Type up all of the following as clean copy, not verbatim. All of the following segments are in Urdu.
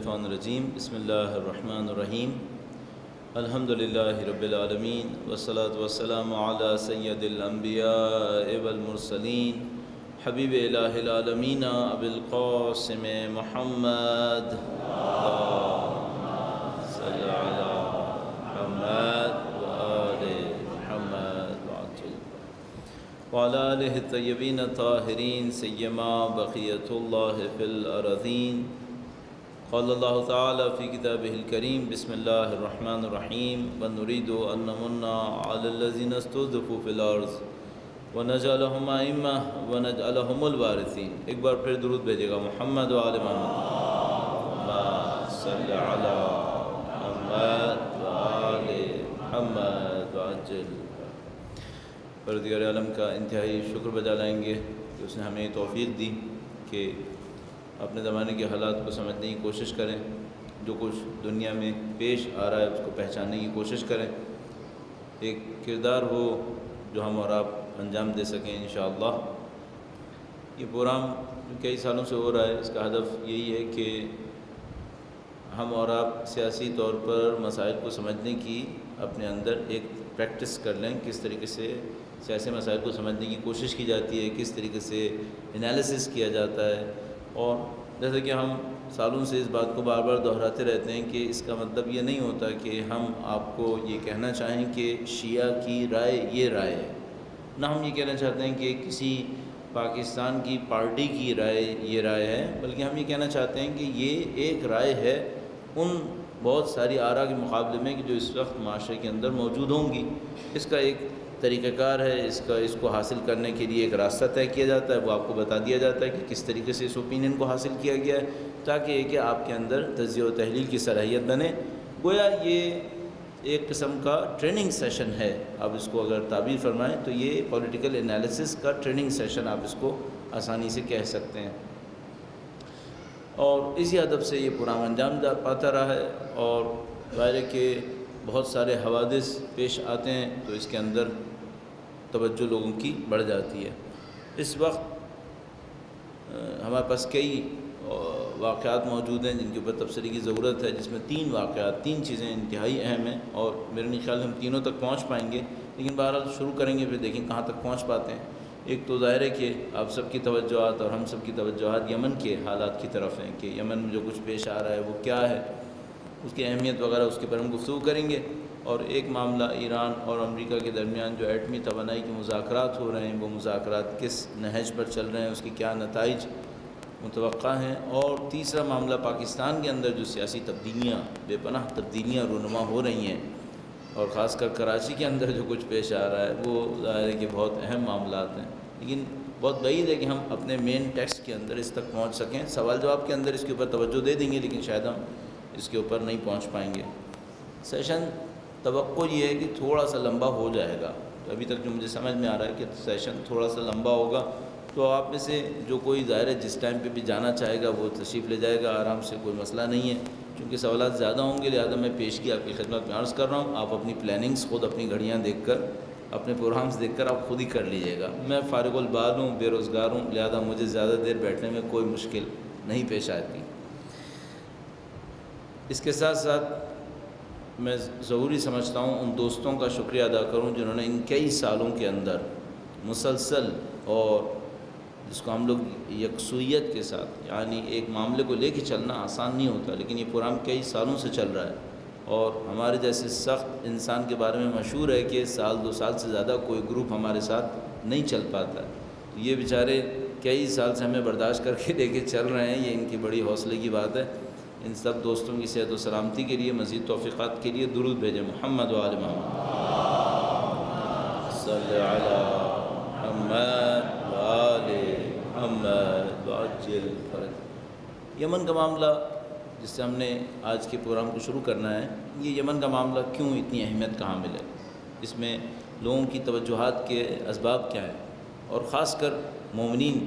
الشیطان الرجیم بسم اللہ الرحمن الرحیم الحمدللہ رب العالمین والصلاة والسلام علی سید الانبیاء والمرسلین حبیب الہ العالمین ابی القاسم محمد اللہم صلی علی محمد وآل محمد وعلی آلہ الطیبین الطاہرین سیما بقیت اللہ فی الارضین قال اللہ تعالی فی کتابہ الکریم بسم اللہ الرحمن الرحیم ونريد ان نمن علی الذین استضعفوا فی الارض ونجعلهم ائمہ ونجعلهم الوارثین۔ ایک بار پھر درود بھیجے گا محمد وآل محمد صلی علی محمد وآل محمد وعجل۔ پروردگار عالم کا انتہائی شکر بجا لائیں گے کہ اس نے ہمیں توفیق دی کہ اپنے زمانے کے حالات کو سمجھنے کی کوشش کریں، جو کچھ دنیا میں پیش آ رہا ہے اس کو پہچاننے کی کوشش کریں، ایک کردار ہو جو ہم اور آپ انجام دے سکیں انشاءاللہ۔ یہ پروگرام جو کئی سالوں سے ہو رہا ہے، اس کا ہدف یہی ہے کہ ہم اور آپ سیاسی طور پر مسائل کو سمجھنے کی اپنے اندر ایک پریکٹس کر لیں، کس طریقے سے سیاسی مسائل کو سمجھنے کی کوشش کی جاتی ہے، کس طریقے سے انالیسس کیا جاتا ہے۔ اور جیسے کہ ہم سالوں سے اس بات کو بار بار دہراتے رہتے ہیں کہ اس کا مطلب یہ نہیں ہوتا کہ ہم آپ کو یہ کہنا چاہیں کہ شیعہ کی رائے یہ رائے ہے، نہ ہم یہ کہنا چاہتے ہیں کہ کسی پاکستان کی پارٹی کی رائے یہ رائے ہے، بلکہ ہم یہ کہنا چاہتے ہیں کہ یہ ایک رائے ہے ان بہت ساری آراء کے مقابلے میں کہ جو اس وقت معاشرے کے اندر موجود ہوں گی۔ اس کا ایک طریقہ کار ہے، اس کو حاصل کرنے کے لیے ایک راستہ طے کیا جاتا ہے، وہ آپ کو بتا دیا جاتا ہے کہ کس طریقے سے اس اوپینین کو حاصل کیا گیا ہے، تاکہ کہ آپ کے اندر تجزیہ و تحلیل کی صلاحیت بنے۔ گویا یہ ایک قسم کا ٹریننگ سیشن ہے، آپ اس کو اگر تعبیر فرمائیں تو یہ پولیٹیکل انالیسس کا ٹریننگ سیشن آپ اس کو آسانی سے کہہ سکتے ہیں۔ اور اسی ادب سے یہ پروگرام انجام پاتا رہا ہے، اور ظاہر ہے کہ بہت سارے حوادث پیش آتے ہیں تو اس کے اندر توجہ لوگوں کی بڑھ جاتی ہے۔ اس وقت ہمارے پاس کئی واقعات موجود ہیں جن کے اوپر تبصرے کی ضرورت ہے، جس میں تین چیزیں انتہائی اہم ہیں، اور میرے نہیں خیال ہم تینوں تک پہنچ پائیں گے، لیکن بہرحال شروع کریں گے پھر دیکھیں کہاں تک پہنچ پاتے ہیں۔ ایک تو ظاہر ہے کہ آپ سب کی توجہات اور ہم سب کی توجہات یمن کے حالات کی طرف ہیں کہ یمن میں جو کچھ پیش آ رہا ہے وہ کیا ہے، اس کی اہمیت وغیرہ اس کے پر ہم گفتگو کریں گے۔ اور ایک معاملہ ایران اور امریکہ کے درمیان جو ایٹمی توانائی کے مذاکرات ہو رہے ہیں، وہ مذاکرات کس نہج پر چل رہے ہیں، اس کی کیا نتائج متوقع ہیں۔ اور تیسرا معاملہ پاکستان کے اندر جو سیاسی تبدیلیاں، بے پناہ تبدیلیاں رونما ہو رہی ہیں، اور خاص کر کراچی کے اندر جو کچھ پیش آ رہا ہے وہ ظاہر ہے کہ بہت اہم معاملات ہیں، لیکن بہت بعید ہے کہ ہم اپنے مین ٹیکسٹ کے اندر اس تک پہنچ سکیں۔ سوال جواب کے اندر اس کے اوپر توجہ دے دیں گے، لیکن شاید ہم اس کے اوپر نہیں پہنچ پائیں گے۔ سیشن توقع یہ ہے کہ تھوڑا سا لمبا ہو جائے گا، تو ابھی تک جو مجھے سمجھ میں آ رہا ہے کہ سیشن تھوڑا سا لمبا ہوگا، تو آپ میں سے جو کوئی ظاہر ہے جس ٹائم پہ بھی جانا چاہے گا وہ تشریف لے جائے گا آرام سے، کوئی مسئلہ نہیں ہے۔ چونکہ سوالات زیادہ ہوں گے لہذا میں پیشگی آپ کی خدمت میں عرض کر رہا ہوں، آپ اپنی پلاننگز خود اپنی گھڑیاں دیکھ کر، اپنے پروگرامز دیکھ کر آپ خود ہی کر لیجیے گا۔ میں فارغ البال ہوں، بے روزگار ہوں، لہذا مجھے زیادہ دیر بیٹھنے میں کوئی مشکل نہیں پیش آتی۔ اس کے ساتھ ساتھ میں ضروری سمجھتا ہوں ان دوستوں کا شکریہ ادا کروں جنہوں نے ان کئی سالوں کے اندر مسلسل، اور جس کو ہم لوگ یکسوئیت کے ساتھ، یعنی ایک معاملے کو لے کے چلنا آسان نہیں ہوتا، لیکن یہ پروگرام کئی سالوں سے چل رہا ہے، اور ہمارے جیسے سخت انسان کے بارے میں مشہور ہے کہ سال 2 سال سے زیادہ کوئی گروپ ہمارے ساتھ نہیں چل پاتا ہے۔ تو یہ بیچارے کئی سال سے ہمیں برداشت کر کے لے کے چل رہے ہیں، یہ ان کی بڑی حوصلے کی بات ہے۔ ان سب دوستوں کی صحت و سلامتی کے لیے، مزید توفیقات کے لیے درود بھیجیں محمد وآل محمد صلی علی محمد وآل محمد وعجل فرج۔ یمن کا معاملہ جس سے ہم نے آج کے پروگرام کو شروع کرنا ہے، یہ یمن کا معاملہ کیوں اتنی اہمیت کا حامل ہے، اس میں لوگوں کی توجہات کے اسباب کیا ہیں، اور خاص کر مومنین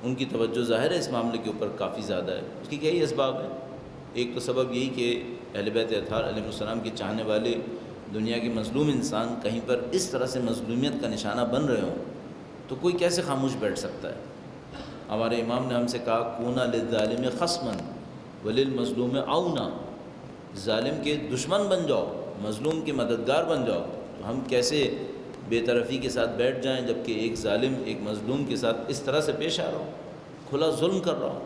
ان کی توجہ ظاہر ہے اس معاملے کے اوپر کافی زیادہ ہے۔ اس کی کئی اسباب ہیں۔ ایک تو سبب یہی کہ اہل بیت اطہار علیہ السلام کے چاہنے والے دنیا کے مظلوم انسان کہیں پر اس طرح سے مظلومیت کا نشانہ بن رہے ہوں تو کوئی کیسے خاموش بیٹھ سکتا ہے؟ ہمارے امام نے ہم سے کہا کونا للظالم خصما، وَلِلْمَظْلُومِ عَوْنًا، ظالم کے دشمن بن جاؤ، مظلوم کے مددگار بن جاؤ، تو ہم کیسے بے طرفی کے ساتھ بیٹھ جائیں جبکہ ایک ظالم ایک مظلوم کے ساتھ اس طرح سے پیش آ رہا ہو، کھلا ظلم کر رہا ہو۔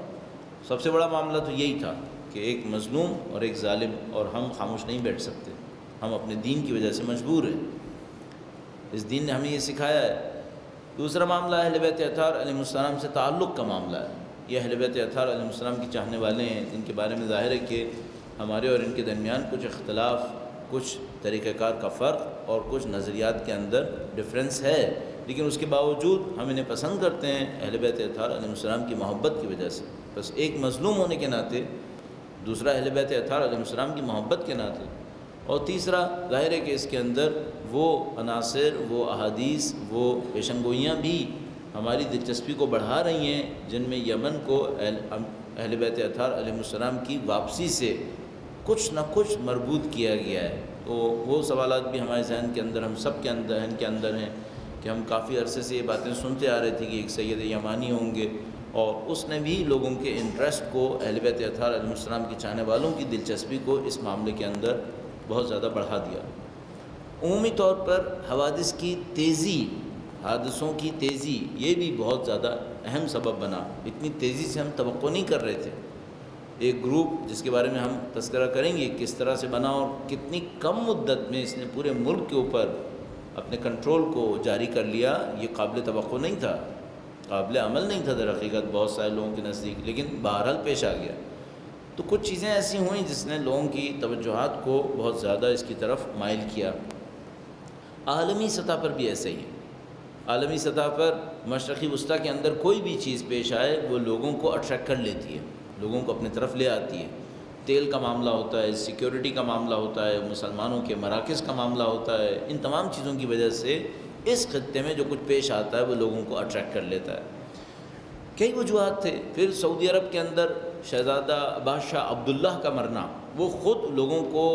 سب سے بڑا معاملہ تو یہی تھا کہ ایک مظلوم اور ایک ظالم، اور ہم خاموش نہیں بیٹھ سکتے، ہم اپنے دین کی وجہ سے مجبور ہیں، اس دین نے ہمیں یہ سکھایا ہے۔ دوسرا معاملہ اہل بیت اطہار علیہ السلام سے تعلق کا معاملہ ہے۔ یہ اہل بیت اطہار علیہ السلام کی چاہنے والے ہیں، جن کے بارے میں ظاہر ہے کہ ہمارے اور ان کے درمیان کچھ اختلاف، کچھ طریقہ کار کا فرق اور کچھ نظریات کے اندر ڈفرینس ہے، لیکن اس کے باوجود ہم انہیں پسند کرتے ہیں اہل بیت اطہار علیہ السلام کی محبت کی وجہ سے، بس ایک مظلوم ہونے کے ناطے، دوسرا اہل بیت اطہار علیہ السلام کی محبت کے ناطے، اور تیسرا ظاہر ہے کہ اس کے اندر وہ عناصر، وہ احادیث، وہ پیشن گوئیاں بھی ہماری دلچسپی کو بڑھا رہی ہیں، جن میں یمن کو اہل بیت اطہار علیہ السلام کی واپسی سے کچھ نہ کچھ مربوط کیا گیا ہے۔ تو وہ سوالات بھی ہمارے ذہن کے اندر، ہم سب کے اندر ہیں کہ ہم کافی عرصے سے یہ باتیں سنتے آ رہے تھے کہ ایک سید یمانی ہوں گے، اور اس نے بھی لوگوں کے انٹرسٹ کو، اہل بیت اطہار علیہ السلام کی چاہنے والوں کی دلچسپی کو اس معاملے کے اندر بہت زیادہ بڑھا دیا۔ عمومی طور پر حوادث کی تیزی، حادثوں کی تیزی، یہ بھی بہت زیادہ اہم سبب بنا۔ اتنی تیزی سے ہم توقع نہیں کر رہے تھے۔ ایک گروپ جس کے بارے میں ہم تذکرہ کریں گے کس طرح سے بنا اور کتنی کم مدت میں اس نے پورے ملک کے اوپر اپنے کنٹرول کو جاری کر لیا، یہ قابل توقع نہیں تھا، قابل عمل نہیں تھا در حقیقت بہت سارے لوگوں کے نزدیک، لیکن بہرحال پیش آ گیا۔ تو کچھ چیزیں ایسی ہوئیں جس نے لوگوں کی توجہات کو بہت زیادہ اس کی طرف مائل کیا۔ عالمی سطح پر بھی ایسے ہی ہے۔ عالمی سطح پر مشرقی وسطیٰ کے اندر کوئی بھی چیز پیش آئے وہ لوگوں کو اٹریکٹ کر لیتی ہے، لوگوں کو اپنی طرف لے آتی ہے۔ تیل کا معاملہ ہوتا ہے، سیکیورٹی کا معاملہ ہوتا ہے، مسلمانوں کے مراکز کا معاملہ ہوتا ہے، ان تمام چیزوں کی وجہ سے اس خطے میں جو کچھ پیش آتا ہے وہ لوگوں کو اٹریکٹ کر لیتا ہے۔ کئی وجوہات تھے۔ پھر سعودی عرب کے اندر شہزادہ بادشاہ عبداللہ کا مرنا، وہ خود لوگوں کو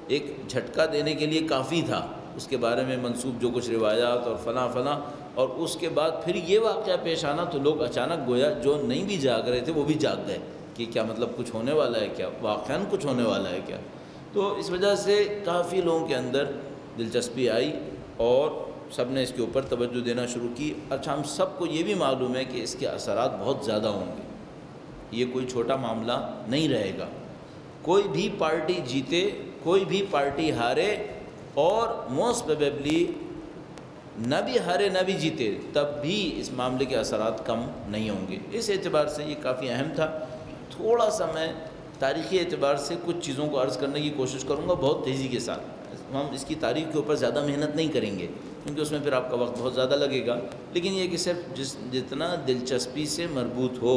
ایک جھٹکا دینے کے لیے کافی تھا، اس کے بارے میں منسوب جو کچھ روایات اور فلاں فلاں، اور اس کے بعد پھر یہ واقعہ پیش آنا تو لوگ اچانک گویا جو نہیں بھی جاگ رہے تھے وہ بھی جاگ گئے کہ کیا مطلب کچھ ہونے والا ہے، کیا واقعاً کچھ ہونے والا ہے کیا۔ تو اس وجہ سے کافی لوگوں کے اندر دلچسپی آئی اور سب نے اس کے اوپر توجہ دینا شروع کی۔ اچھا، ہم سب کو یہ بھی معلوم ہے کہ اس کے اثرات بہت زیادہ ہوں گے، یہ کوئی چھوٹا معاملہ نہیں رہے گا۔ کوئی بھی پارٹی جیتے، کوئی بھی پارٹی ہارے، اور موسٹ پروبیبلی نہ بھی ہارے نہ بھی جیتے، تب بھی اس معاملے کے اثرات کم نہیں ہوں گے۔ اس اعتبار سے یہ کافی اہم تھا۔ تھوڑا سا میں تاریخی اعتبار سے کچھ چیزوں کو عرض کرنے کی کوشش کروں گا بہت تیزی کے ساتھ۔ ہم اس کی تاریخ کے اوپر زیادہ محنت نہیں کریں گے کیونکہ اس میں پھر آپ کا وقت بہت زیادہ لگے گا، لیکن یہ کہ صرف جتنا دلچسپی سے مربوط ہو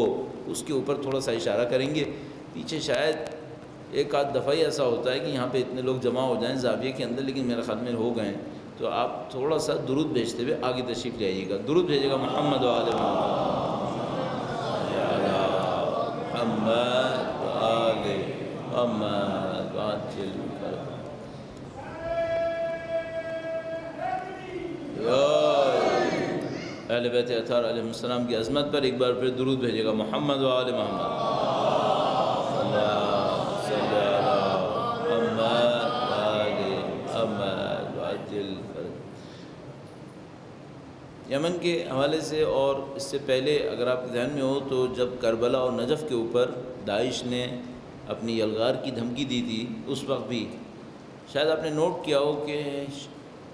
اس کے اوپر تھوڑا سا اشارہ کریں گے۔ پیچھے شاید ایک آدھ دفعہ ہی ایسا ہوتا ہے کہ یہاں پہ اتنے لوگ جمع ہو جائیں زاویے کے اندر، لیکن میرے خیال میں ہو گئے ہیں، تو آپ تھوڑا سا درود بھیجتے ہوئے آگے تشریف لے آئیے گا۔ درود بھیجے گا محمد و آل اہل بیت اطہار علیہ السلام کی عظمت پر ایک بار پھر درود بھیجے گا محمد و آل محمد۔ یمن کے حوالے سے اور اس سے پہلے اگر آپ کے ذہن میں ہو تو جب کربلا اور نجف کے اوپر داعش نے اپنی یلغار کی دھمکی دی تھی، اس وقت بھی شاید آپ نے نوٹ کیا ہو کہ،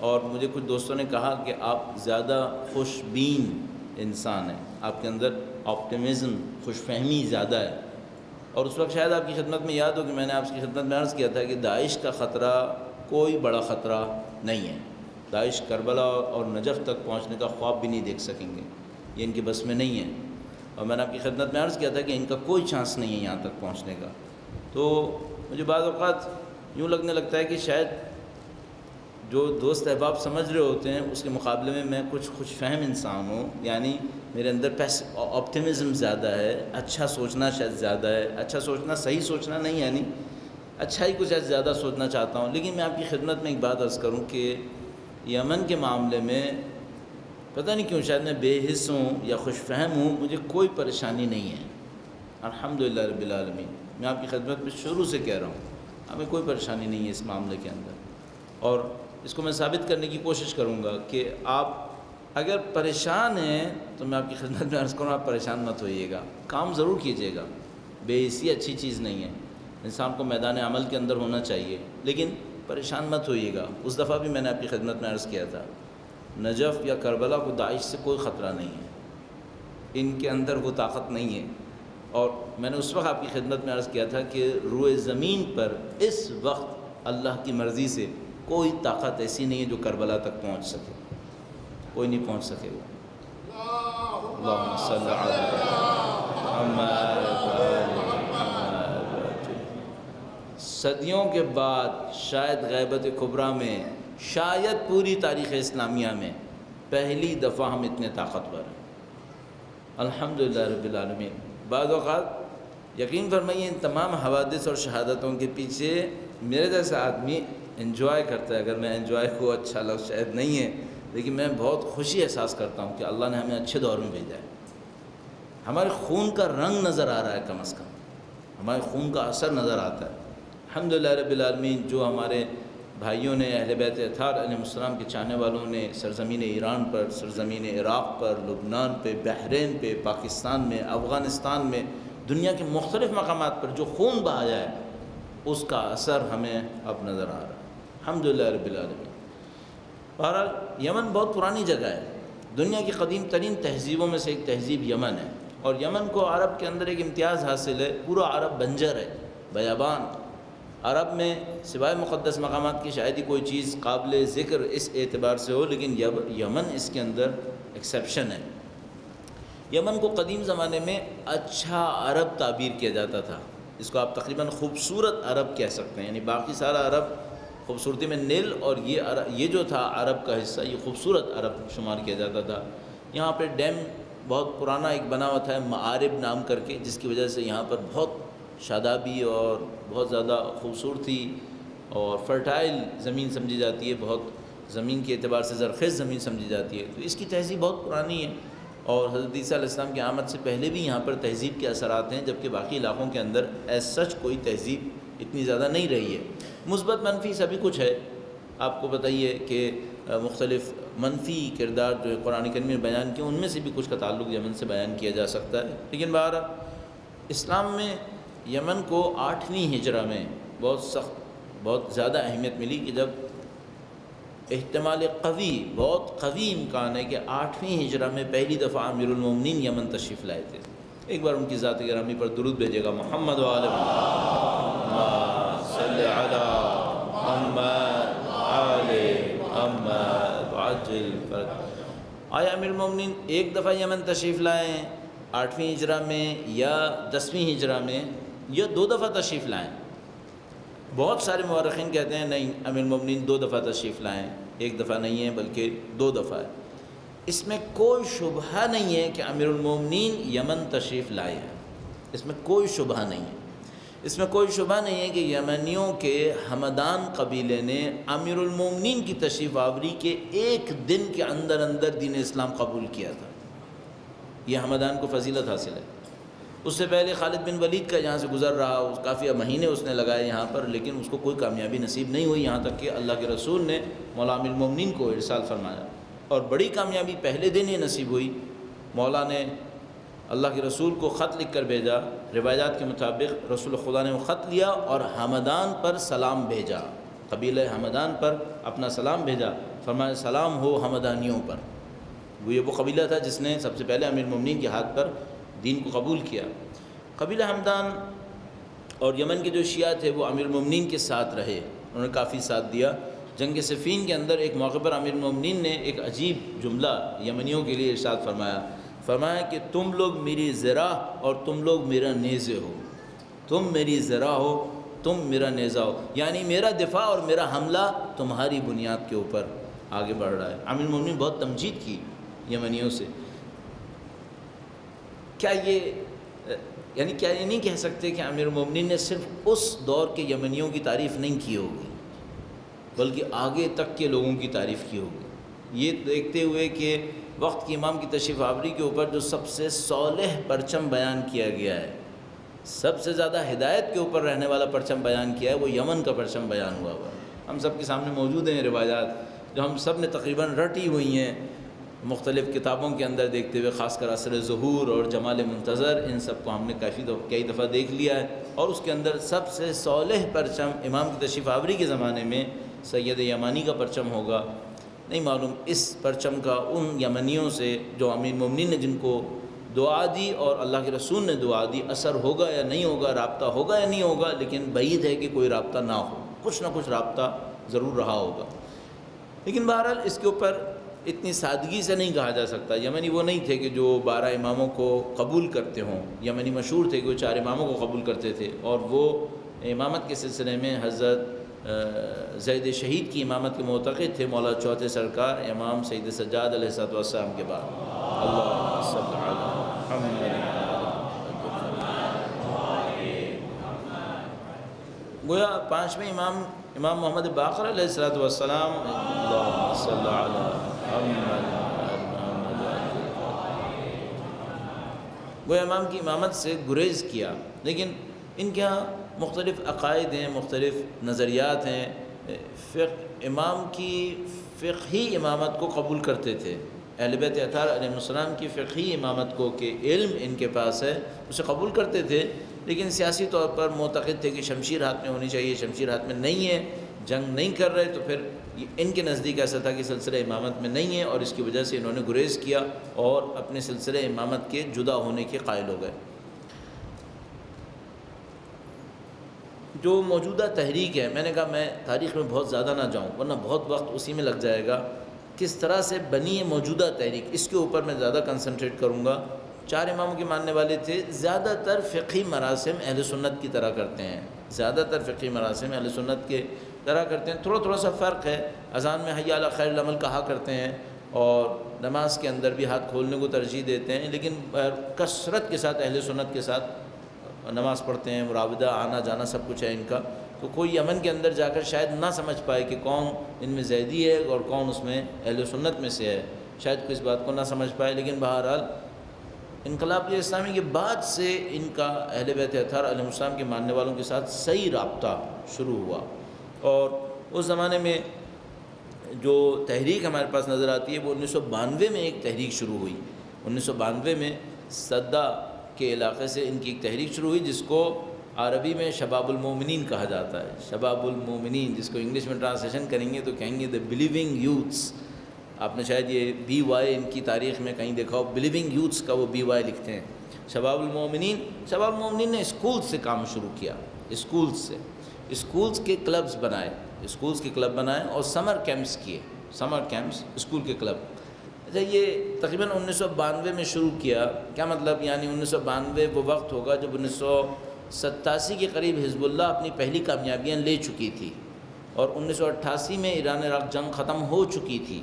اور مجھے کچھ دوستوں نے کہا کہ آپ زیادہ خوش بین انسان ہیں، آپ کے اندر آپٹیمزم، خوش فہمی زیادہ ہے، اور اس وقت شاید آپ کی خدمت میں یاد ہو کہ میں نے آپ کی خدمت میں عرض کیا تھا کہ داعش کا خطرہ کوئی بڑا خطرہ نہیں ہے۔ داعش کربلا اور نجف تک پہنچنے کا خواب بھی نہیں دیکھ سکیں گے، یہ ان کے بس میں نہیں ہے، اور میں نے آپ کی خدمت میں عرض کیا تھا کہ ان کا کوئی چانس نہیں ہے یہاں تک پہنچنے کا۔ تو مجھے بعض اوقات یوں لگنے لگتا ہے کہ شاید جو دوست احباب سمجھ رہے ہوتے ہیں اس کے مقابلے میں کچھ خوش فہم انسان ہوں، یعنی میرے اندر آپٹیمزم زیادہ ہے، اچھا سوچنا شاید زیادہ ہے، اچھا سوچنا صحیح سوچنا نہیں، یعنی اچھا ہی کچھ زیادہ سوچنا چاہتا ہوں۔ لیکن میں آپ کی خدمت میں ایک بات عرض کروں کہ یمن کے معاملے میں پتہ نہیں کیوں شاید میں بے حس ہوں یا خوش فہم ہوں، مجھے کوئی پریشانی نہیں ہے، الحمدللہ رب العالمین۔ میں آپ کی خدمت میں شروع سے کہہ رہا ہوں، ہمیں کوئی پریشانی نہیں ہے اس معاملے کے اندر، اور اس کو میں ثابت کرنے کی کوشش کروں گا کہ آپ اگر پریشان ہیں تو میں آپ کی خدمت میں عرض کروں آپ پریشان مت ہوئیے گا، کام ضرور کیجیے گا، بے حسی اچھی چیز نہیں ہے، انسان کو میدان عمل کے اندر ہونا چاہیے، لیکن پریشان مت ہوئیے گا۔ اس دفعہ بھی میں نے آپ کی خدمت میں عرض کیا تھا، نجف یا کربلا کو داعش سے کوئی خطرہ نہیں ہے، ان کے اندر وہ طاقت نہیں ہے، اور میں نے اس وقت آپ کی خدمت میں عرض کیا تھا کہ روئے زمین پر اس وقت اللہ کی مرضی سے کوئی طاقت ایسی نہیں ہے جو کربلا تک پہنچ سکے، کوئی نہیں پہنچ سکے گا۔ اللہم صلی علی محمد صدیوں کے بعد شاید غیبت کبریٰ میں، شاید پوری تاریخ اسلامیہ میں پہلی دفعہ ہم اتنے طاقتور ہیں، الحمدللہ رب العالمین۔ بعض اوقات یقین فرمائیے ان تمام حوادث اور شہادتوں کے پیچھے میرے جیسا آدمی انجوائے کرتا ہے، اگر میں انجوائے کو اچھا لفظ شاید نہیں ہے، لیکن میں بہت خوشی احساس کرتا ہوں کہ اللہ نے ہمیں اچھے دور میں بھیجا ہے، ہمارے خون کا رنگ نظر آ رہا ہے، کم از کم ہمارے خون کا اثر نظر آتا ہے، الحمدللہ رب العالمین۔ جو ہمارے بھائیوں نے، اہل بیت اطہار علیہ السلام کے چاہنے والوں نے سرزمین ایران پر، سرزمین عراق پر، لبنان پہ، بحرین پہ، پاکستان میں، افغانستان میں، دنیا کے مختلف مقامات پر جو خون بہایا ہے، اس کا اثر ہمیں اب نظر آ رہا ہے، الحمدللہ رب العالمین۔ بہرحال یمن بہت پرانی جگہ ہے، دنیا کی قدیم ترین تہذیبوں میں سے ایک تہذیب یمن ہے، اور یمن کو عرب کے اندر ایک امتیاز حاصل ہے، پورا عرب بنجر ہے، بیابان۔ عرب میں سوائے مقدس مقامات کی شاید ہی کوئی چیز قابل ذکر اس اعتبار سے ہو، لیکن یمن اس کے اندر ایکسیپشن ہے۔ یمن کو قدیم زمانے میں اچھا عرب تعبیر کیا جاتا تھا، اس کو آپ تقریباً خوبصورت عرب کہہ سکتے ہیں، یعنی باقی سارا عرب خوبصورتی میں نیل، اور یہ جو تھا عرب کا حصہ، یہ خوبصورت عرب شمار کیا جاتا تھا۔ یہاں پہ ڈیم بہت پرانا ایک بنا ہوا تھا معارب نام کر کے، جس کی وجہ سے یہاں پر بہت شادابی اور بہت زیادہ خوبصورتی اور فرٹائل زمین سمجھی جاتی ہے، بہت زمین کے اعتبار سے زرخیز زمین سمجھی جاتی ہے، تو اس کی تہذیب بہت پرانی ہے، اور حضرت عیسیٰ علیہ السلام کی آمد سے پہلے بھی یہاں پر تہذیب کے اثرات ہیں، جبکہ باقی علاقوں کے اندر ایز سچ کوئی تہذیب اتنی زیادہ نہیں رہی ہے۔ مثبت منفی سبھی کچھ ہے، آپ کو بتائیے کہ مختلف منفی کردار جو قرآن کریم میں بیان کیے، ان میں سے بھی کچھ کا تعلق یمن سے بیان کیا جا سکتا ہے، لیکن بہرحال اسلام میں یمن کو 8ویں ہجرہ میں بہت سخت، بہت زیادہ اہمیت ملی، کہ جب احتمال قوی، بہت قوی امکان ہے کہ 8ویں ہجرہ میں پہلی دفعہ امیر المومنین یمن تشریف لائے تھے۔ ایک بار ان کی ذات گرامی پر درود بھیجے گا، محمد و آل محمد صلی علی محمد آل محمد عجل فرج۔ آیا امیر المومنین ایک دفعہ یمن تشریف لائیں 8ویں ہجرہ میں یا 10ویں ہجرہ میں، یا 2 دفعہ تشریف لائیں؟ بہت سارے مورخین کہتے ہیں نہیں، امیر المومنین 2 دفعہ تشریف لائیں، ایک دفعہ نہیں ہے بلکہ 2 دفعہ ہے۔ اس میں کوئی شبہ نہیں ہے کہ امیر المومنین یمن تشریف لائے ہیں، اس میں کوئی شبہ نہیں ہے، اس میں کوئی شبہ نہیں ہے کہ یمنیوں کے ہمدان قبیلے نے امیر المومنین کی تشریف آوری کے 1 دن کے اندر اندر دین اسلام قبول کیا تھا، یہ ہمدان کو فضیلت حاصل ہے۔ اس سے پہلے خالد بن ولید کا یہاں سے گزر رہا، کافی مہینے اس نے لگائے یہاں پر، لیکن اس کو کوئی کامیابی نصیب نہیں ہوئی، یہاں تک کہ اللہ کے رسول نے مولا امیر المومنین کو ارسال فرمایا، اور بڑی کامیابی پہلے دن ہی نصیب ہوئی۔ مولا نے اللہ کے رسول کو خط لکھ کر بھیجا، روایات کے مطابق رسول خدا نے وہ خط لیا اور ہمدان پر سلام بھیجا، قبیلہ ہمدان پر اپنا سلام بھیجا، فرمایا سلام ہو ہمدانیوں پر۔ وہ قبیلہ تھا جس نے سب سے پہلے امیر المومنین کے ہاتھ پر دین کو قبول کیا۔ قبیلہ ہمدان اور یمن کے جو شیعہ تھے وہ امیر المومنین کے ساتھ رہے، انہوں نے کافی ساتھ دیا۔ جنگ صفین کے اندر ایک موقع پر امیر المومنین نے ایک عجیب جملہ یمنیوں کے لیے ارشاد فرمایا کہ تم لوگ میری ذرا اور تم لوگ میرا نیزے ہو، تم میری ذرا ہو، تم میرا نیزہ ہو، یعنی میرا دفاع اور میرا حملہ تمہاری بنیاد کے اوپر آگے بڑھ رہا ہے۔ امیر المومنین بہت تمجید کی یمنیوں سے۔ کیا یہ نہیں کہہ سکتے کہ امیر المومنین نے صرف اس دور کے یمنیوں کی تعریف نہیں کی ہوگی، بلکہ آگے تک کے لوگوں کی تعریف کی ہوگی، یہ دیکھتے ہوئے کہ وقت کی امام کی تشریف آوری کے اوپر جو سب سے صالح پرچم بیان کیا گیا ہے سب سے زیادہ ہدایت کے اوپر رہنے والا پرچم بیان کیا ہے وہ یمن کا پرچم بیان ہوا ہے۔ ہم سب کے سامنے موجود ہیں روایات جو ہم سب نے تقریباً رٹی ہوئی ہیں مختلف کتابوں کے اندر دیکھتے ہوئے، خاص کر عصر ظہور اور جمال منتظر، ان سب کو ہم نے کئی دفعہ دیکھ لیا ہے۔ اور اس کے اندر سب سے صالح پرچم امام کی تشریف آوری کے زمانے میں سید یمانی کا پرچم ہوگا۔ نہیں معلوم اس پرچم کا ان یمنیوں سے جو امیر المومنین نے جن کو دعا دی اور اللہ کے رسول نے دعا دی، اثر ہوگا یا نہیں ہوگا، رابطہ ہوگا یا نہیں ہوگا، لیکن بعید ہے کہ کوئی رابطہ نہ ہو، کچھ نہ کچھ رابطہ ضرور رہا ہوگا۔ لیکن بہرحال اس کے اوپر اتنی سادگی سے نہیں کہا جا سکتا۔ یمنی وہ نہیں تھے کہ جو 12 اماموں کو قبول کرتے ہوں، یمنی مشہور تھے کہ وہ 4 اماموں کو قبول کرتے تھے، اور وہ امامت کے سلسلے میں حضرت زید شہید کی امامت کے معتقد تھے، مولا چوتھے سرکار امام سید سجاد علیہ السلام کے بعد۔ اللہم صل علی محمد۔ گویا 5ویں امام محمد باقر علیہ السلام، اللہم صل علی محمد۔ گویا امام کی امامت سے گریز کیا، لیکن ان کے ہاں مختلف عقائد ہیں، مختلف نظریات ہیں۔ امام کی فقہی امامت کو قبول کرتے تھے، اہل بیت اطہار علیہ السلام کی فقہی امامت کو کہ علم ان کے پاس ہے اسے قبول کرتے تھے، لیکن سیاسی طور پر معتقد تھے کہ شمشیر ہاتھ میں ہونی چاہیے، شمشیر ہاتھ میں نہیں ہے، جنگ نہیں کر رہے، تو پھر ان کے نزدیک ایسا تھا کہ سلسلہ امامت میں نہیں ہے، اور اس کی وجہ سے انہوں نے گریز کیا اور اپنے سلسلہ امامت کے جدا ہونے کے قائل ہو گئے۔ جو موجودہ تحریک ہے، میں نے کہا میں تاریخ میں بہت زیادہ نہ جاؤں ورنہ بہت وقت اسی میں لگ جائے گا، کس طرح سے بنی ہے موجودہ تحریک، اس کے اوپر میں زیادہ کنسنٹریٹ کروں گا۔ 4 اماموں کے ماننے والے تھے، زیادہ تر فقہی مراسم اہل سنت کی طرح کرتے ہیں، زیادہ تر فقہی مراسم اہل سنت کے طرح کرتے ہیں۔ تھوڑا سا فرق ہے، اذان میں حی علی خیر العمل کہا کرتے ہیں اور نماز کے اندر بھی ہاتھ کھولنے کو ترجیح دیتے ہیں، لیکن کثرت کے ساتھ اہل سنت کے ساتھ نماز پڑھتے ہیں، مراودہ آنا جانا سب کچھ ہے ان کا۔ تو کوئی یمن کے اندر جا کر شاید نہ سمجھ پائے کہ کون ان میں زیدی ہے اور کون اس میں اہل سنت میں سے ہے، شاید کوئی اس بات کو نہ سمجھ پائے، لیکن بہرحال انقلاب اسلامی کے بعد سے ان کا اہل بیت اطہار علیہ السلام کے ماننے والوں کے ساتھ صحیح رابطہ شروع ہوا۔ اور اس زمانے میں جو تحریک ہمارے پاس نظر آتی ہے وہ 1992 میں ایک تحریک شروع ہوئی۔ 1992 میں سدہ کے علاقے سے ان کی ایک تحریک شروع ہوئی جس کو عربی میں شباب المومنین کہا جاتا ہے، شباب المومنین، جس کو انگلش میں ٹرانسلیشن کریں گے تو کہیں گے دی بلیونگ یوتھس۔ آپ نے شاید یہ بی وائی ان کی تاریخ میں کہیں دیکھا ہو، بلیونگ یوتھس کا وہ بی وائی لکھتے ہیں۔ شباب المومنین، شباب المومنین نے اسکول سے کام شروع کیا، اسکولز کے کلبز بنائے، اسکولز کے کلب بنائے اور سمر کیمپس کیے، سمر کیمپس اسکول کے کلب۔ اچھا، یہ تقریباً 1992 میں شروع کیا، کیا مطلب؟ یعنی 1992 وہ وقت ہوگا جب 1987 کے قریب حزب اللہ اپنی پہلی کامیابیاں لے چکی تھی اور 1988 میں ایران عراق جنگ ختم ہو چکی تھی۔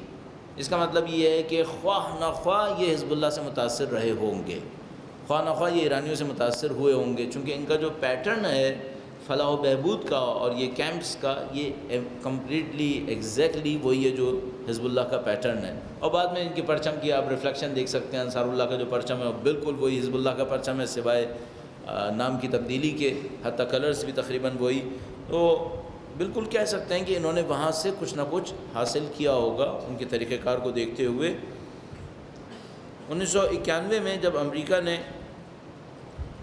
اس کا مطلب یہ ہے کہ خواہ نہ خواہ یہ حزب اللہ سے متاثر رہے ہوں گے، خواہ نہ خواہ یہ ایرانیوں سے متاثر ہوئے ہوں گے، چونکہ ان کا جو پیٹرن ہے فلاح و بہبود کا اور یہ کیمپس کا، یہ کمپلیٹلی ایگزیکٹلی وہی ہے جو حزب اللہ کا پیٹرن ہے۔ اور بعد میں ان کے پرچم کی آپ ریفلیکشن دیکھ سکتے ہیں، انصار اللہ کا جو پرچم ہے بالکل وہی حزب اللہ کا پرچم ہے، سوائے نام کی تبدیلی کے، حتیٰ کلرز بھی تقریباً وہی۔ تو بالکل کہہ سکتے ہیں کہ انہوں نے وہاں سے کچھ نہ کچھ حاصل کیا ہوگا ان کے طریقہ کار کو دیکھتے ہوئے۔ 1991 میں جب امریکہ نے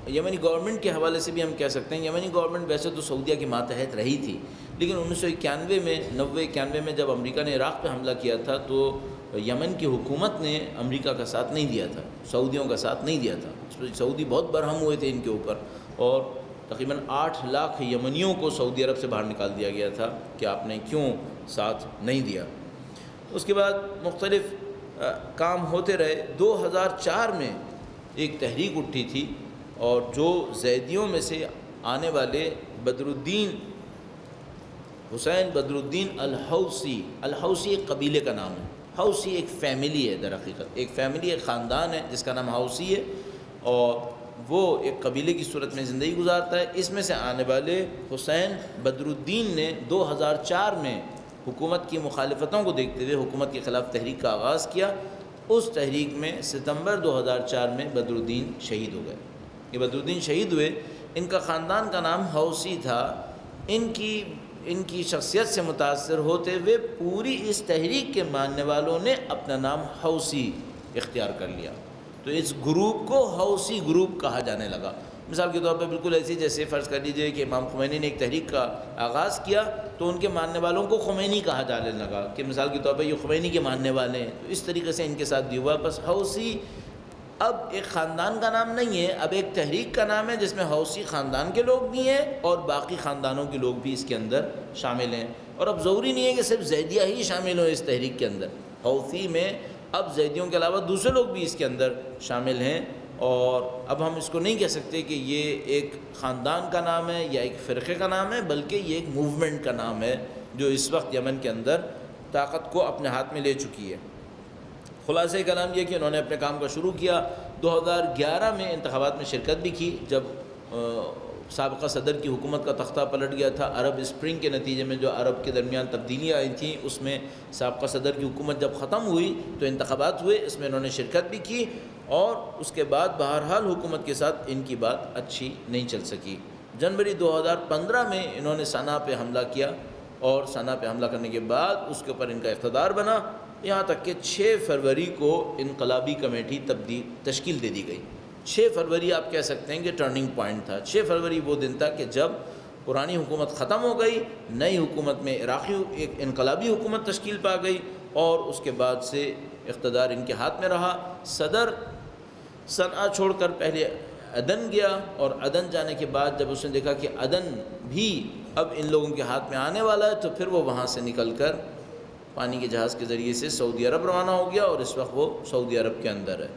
یمنی گورنمنٹ کے حوالے سے بھی ہم کہہ سکتے ہیں، یمنی گورنمنٹ ویسے تو سعودیہ کے ماتحت رہی تھی، لیکن 1991 میں 91 میں جب امریکہ نے عراق پہ حملہ کیا تھا تو یمن کی حکومت نے امریکہ کا ساتھ نہیں دیا تھا، سعودیوں کا ساتھ نہیں دیا تھا۔ سعودی بہت برہم ہوئے تھے ان کے اوپر، اور تقریباً 8 لاکھ یمنیوں کو سعودی عرب سے باہر نکال دیا گیا تھا کہ آپ نے کیوں ساتھ نہیں دیا۔ اس کے بعد مختلف کام ہوتے رہے۔ 2004 میں ایک تحریک اٹھی تھی اور جو زیدیوں میں سے آنے والے حسین بدر الدین الحوثی ایک قبیلے کا نام ہے، حوثی ایک فیملی ہے، در حقیقت ایک فیملی، ایک خاندان ہے جس کا نام حوثی ہے، اور وہ ایک قبیلے کی صورت میں زندگی گزارتا ہے۔ اس میں سے آنے والے حسین بدر الدین نے 2004 میں حکومت کی مخالفتوں کو دیکھتے ہوئے حکومت کے خلاف تحریک کا آغاز کیا۔ اس تحریک میں ستمبر 2004 میں بدر الدین شہید ہو گئے۔ یہ بدر الدین شہید ہوئے، ان کا خاندان کا نام حوثی تھا، ان کی شخصیت سے متاثر ہوتے ہوئے پوری اس تحریک کے ماننے والوں نے اپنا نام حوثی اختیار کر لیا، تو اس گروپ کو حوثی گروپ کہا جانے لگا۔ مثال کے طور پہ بالکل ایسی جیسے فرض کر لیجئے کہ امام خمینی نے ایک تحریک کا آغاز کیا تو ان کے ماننے والوں کو خمینی کہا جانے لگا کہ مثال کے طور پہ یہ خمینی کے ماننے والے ہیں، تو اس طریقے سے ان کے ساتھ بھی ہوا۔ بس حوثی اب ایک خاندان کا نام نہیں ہے، اب ایک تحریک کا نام ہے جس میں حوثی خاندان کے لوگ بھی ہیں اور باقی خاندانوں کے لوگ بھی اس کے اندر شامل ہیں، اور اب ضروری نہیں ہے کہ صرف زیدیہ ہی شامل ہوں اس تحریک کے اندر، حوثی میں اب زیدیوں کے علاوہ دوسرے لوگ بھی اس کے اندر شامل ہیں، اور اب ہم اس کو نہیں کہہ سکتے کہ یہ ایک خاندان کا نام ہے یا ایک فرقے کا نام ہے، بلکہ یہ ایک موومنٹ کا نام ہے جو اس وقت یمن کے اندر طاقت کو اپنے ہاتھ میں لے چکی ہے۔ خلاصہ کلام یہ کہ انہوں نے اپنے کام کا شروع کیا۔ 2011 میں انتخابات میں شرکت بھی کی، جب سابقہ صدر کی حکومت کا تختہ پلٹ گیا تھا عرب اسپرنگ کے نتیجے میں، جو عرب کے درمیان تبدیلیاں آئی تھیں، اس میں سابقہ صدر کی حکومت جب ختم ہوئی تو انتخابات ہوئے، اس میں انہوں نے شرکت بھی کی، اور اس کے بعد بہرحال حکومت کے ساتھ ان کی بات اچھی نہیں چل سکی۔ جنوری 2015 میں انہوں نے صنعاء پہ حملہ کیا، اور صنعاء پہ حملہ کرنے کے بعد اس کے اوپر ان کا اقتدار بنا، یہاں تک کہ 6 فروری کو انقلابی کمیٹی تشکیل دے دی گئی۔ 6 فروری آپ کہہ سکتے ہیں کہ ٹرننگ پوائنٹ تھا۔ 6 فروری وہ دن تھا کہ جب پرانی حکومت ختم ہو گئی، نئی حکومت میں عراقی ایک انقلابی حکومت تشکیل پا گئی، اور اس کے بعد سے اقتدار ان کے ہاتھ میں رہا۔ صدر صنعاء چھوڑ کر پہلے عدن گیا، اور عدن جانے کے بعد جب اس نے دیکھا کہ عدن بھی اب ان لوگوں کے ہاتھ میں آنے والا ہے، تو پھر وہ وہاں سے نکل کر پانی کے جہاز کے ذریعے سے سعودی عرب روانہ ہو گیا، اور اس وقت وہ سعودی عرب کے اندر ہے۔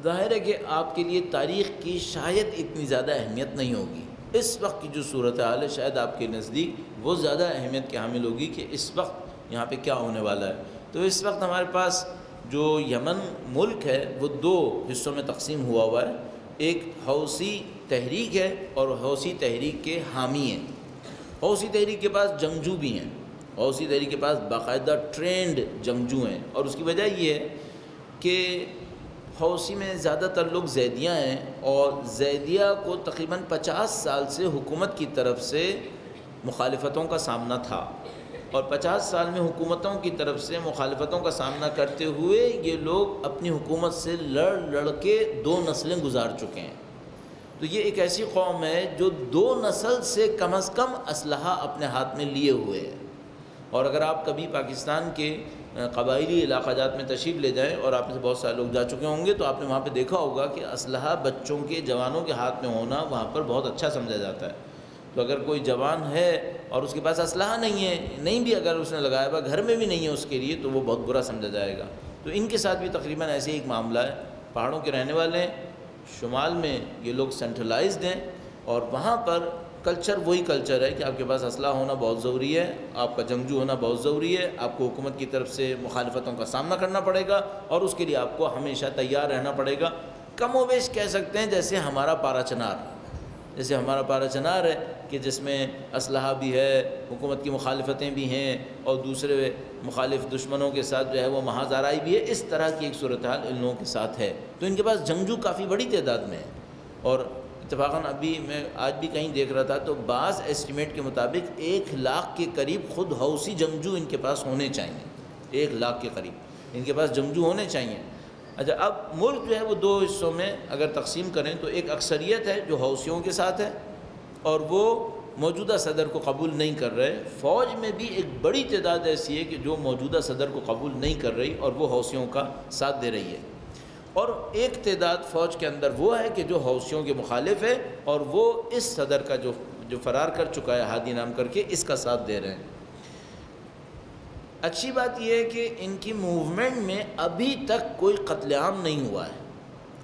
ظاہر ہے کہ آپ کے لیے تاریخ کی شاید اتنی زیادہ اہمیت نہیں ہوگی، اس وقت کی جو صورتحال ہے شاید آپ کے نزدیک وہ زیادہ اہمیت کے حامل ہوگی کہ اس وقت یہاں پہ کیا ہونے والا ہے۔ تو اس وقت ہمارے پاس جو یمن ملک ہے وہ 2 حصوں میں تقسیم ہوا ہے، ایک حوثی تحریک ہے اور حوثی تحریک کے حامی ہیں۔ حوثی تحریک کے پاس جنگجو بھی ہیں، حوثی تحریک کے پاس باقاعدہ ٹرینڈ جنگجو ہیں، اور اس کی وجہ یہ ہے کہ حوثی میں زیادہ تر لوگ زیدیہ ہیں، اور زیدیہ کو تقریباً 50 سال سے حکومت کی طرف سے مخالفتوں کا سامنا تھا، اور 50 سال میں حکومتوں کی طرف سے مخالفتوں کا سامنا کرتے ہوئے یہ لوگ اپنی حکومت سے لڑ کے 2 نسلیں گزار چکے ہیں۔ تو یہ ایک ایسی قوم ہے جو 2 نسل سے کم از کم اسلحہ اپنے ہاتھ میں لیے ہوئے ہے، اور اگر آپ کبھی پاکستان کے قبائلی علاقہ جات میں تشریف لے جائیں، اور آپ میں سے بہت سارے لوگ جا چکے ہوں گے، تو آپ نے وہاں پہ دیکھا ہوگا کہ اسلحہ بچوں کے جوانوں کے ہاتھ میں ہونا وہاں پر بہت اچھا سمجھا جاتا ہے۔ تو اگر کوئی جوان ہے اور اس کے پاس اسلحہ نہیں بھی اگر اس نے لگایا ہوا گھر میں بھی نہیں ہے اس کے لیے، تو وہ بہت برا سمجھا جائے گا۔ تو ان کے ساتھ بھی تقریباً ایسے ہی ایک معاملہ ہے، پہاڑوں کے رہنے والے ہیں، شمال میں یہ لوگ سینٹرلائزڈ ہیں، اور وہاں پر کلچر وہی کلچر ہے کہ آپ کے پاس اسلحہ ہونا بہت ضروری ہے، آپ کا جنگجو ہونا بہت ضروری ہے، آپ کو حکومت کی طرف سے مخالفتوں کا سامنا کرنا پڑے گا، اور اس کے لیے آپ کو ہمیشہ تیار رہنا پڑے گا۔ کم و بیش کہہ سکتے ہیں جیسے ہمارا پارا چنار ہے کہ جس میں اسلحہ بھی ہے، حکومت کی مخالفتیں بھی ہیں، اور دوسرے مخالف دشمنوں کے ساتھ جو ہے وہ محاذ آرائی بھی ہے، اس طرح کی ایک صورتحال ان لوگوں کے ساتھ ہے۔ تو ان کے پاس جنگجو کافی بڑی تعداد میں ہے، اور اتفاقاً ابھی میں آج بھی کہیں دیکھ رہا تھا تو بعض ایسٹیمیٹ کے مطابق 1 لاکھ کے قریب خود حوثی جنگجو ان کے پاس ہونے چاہیے، 1 لاکھ کے قریب ان کے پاس جنگجو ہونے چاہیے۔ اچھا، اب ملک جو ہے وہ 2 حصوں میں اگر تقسیم کریں تو ایک اکثریت ہے جو حوثیوں کے ساتھ ہے، اور وہ موجودہ صدر کو قبول نہیں کر رہے۔ فوج میں بھی ایک بڑی تعداد ایسی ہے کہ جو موجودہ صدر کو قبول نہیں کر رہی اور وہ حوثیوں کا ساتھ دے رہی ہے، اور ایک تعداد فوج کے اندر وہ ہے کہ جو حوثیوں کے مخالف ہے، اور وہ اس صدر کا جو فرار کر چکا ہے ہادی نام کر کے، اس کا ساتھ دے رہے ہیں۔ اچھی بات یہ ہے کہ ان کی موومنٹ میں ابھی تک کوئی قتل عام نہیں ہوا ہے،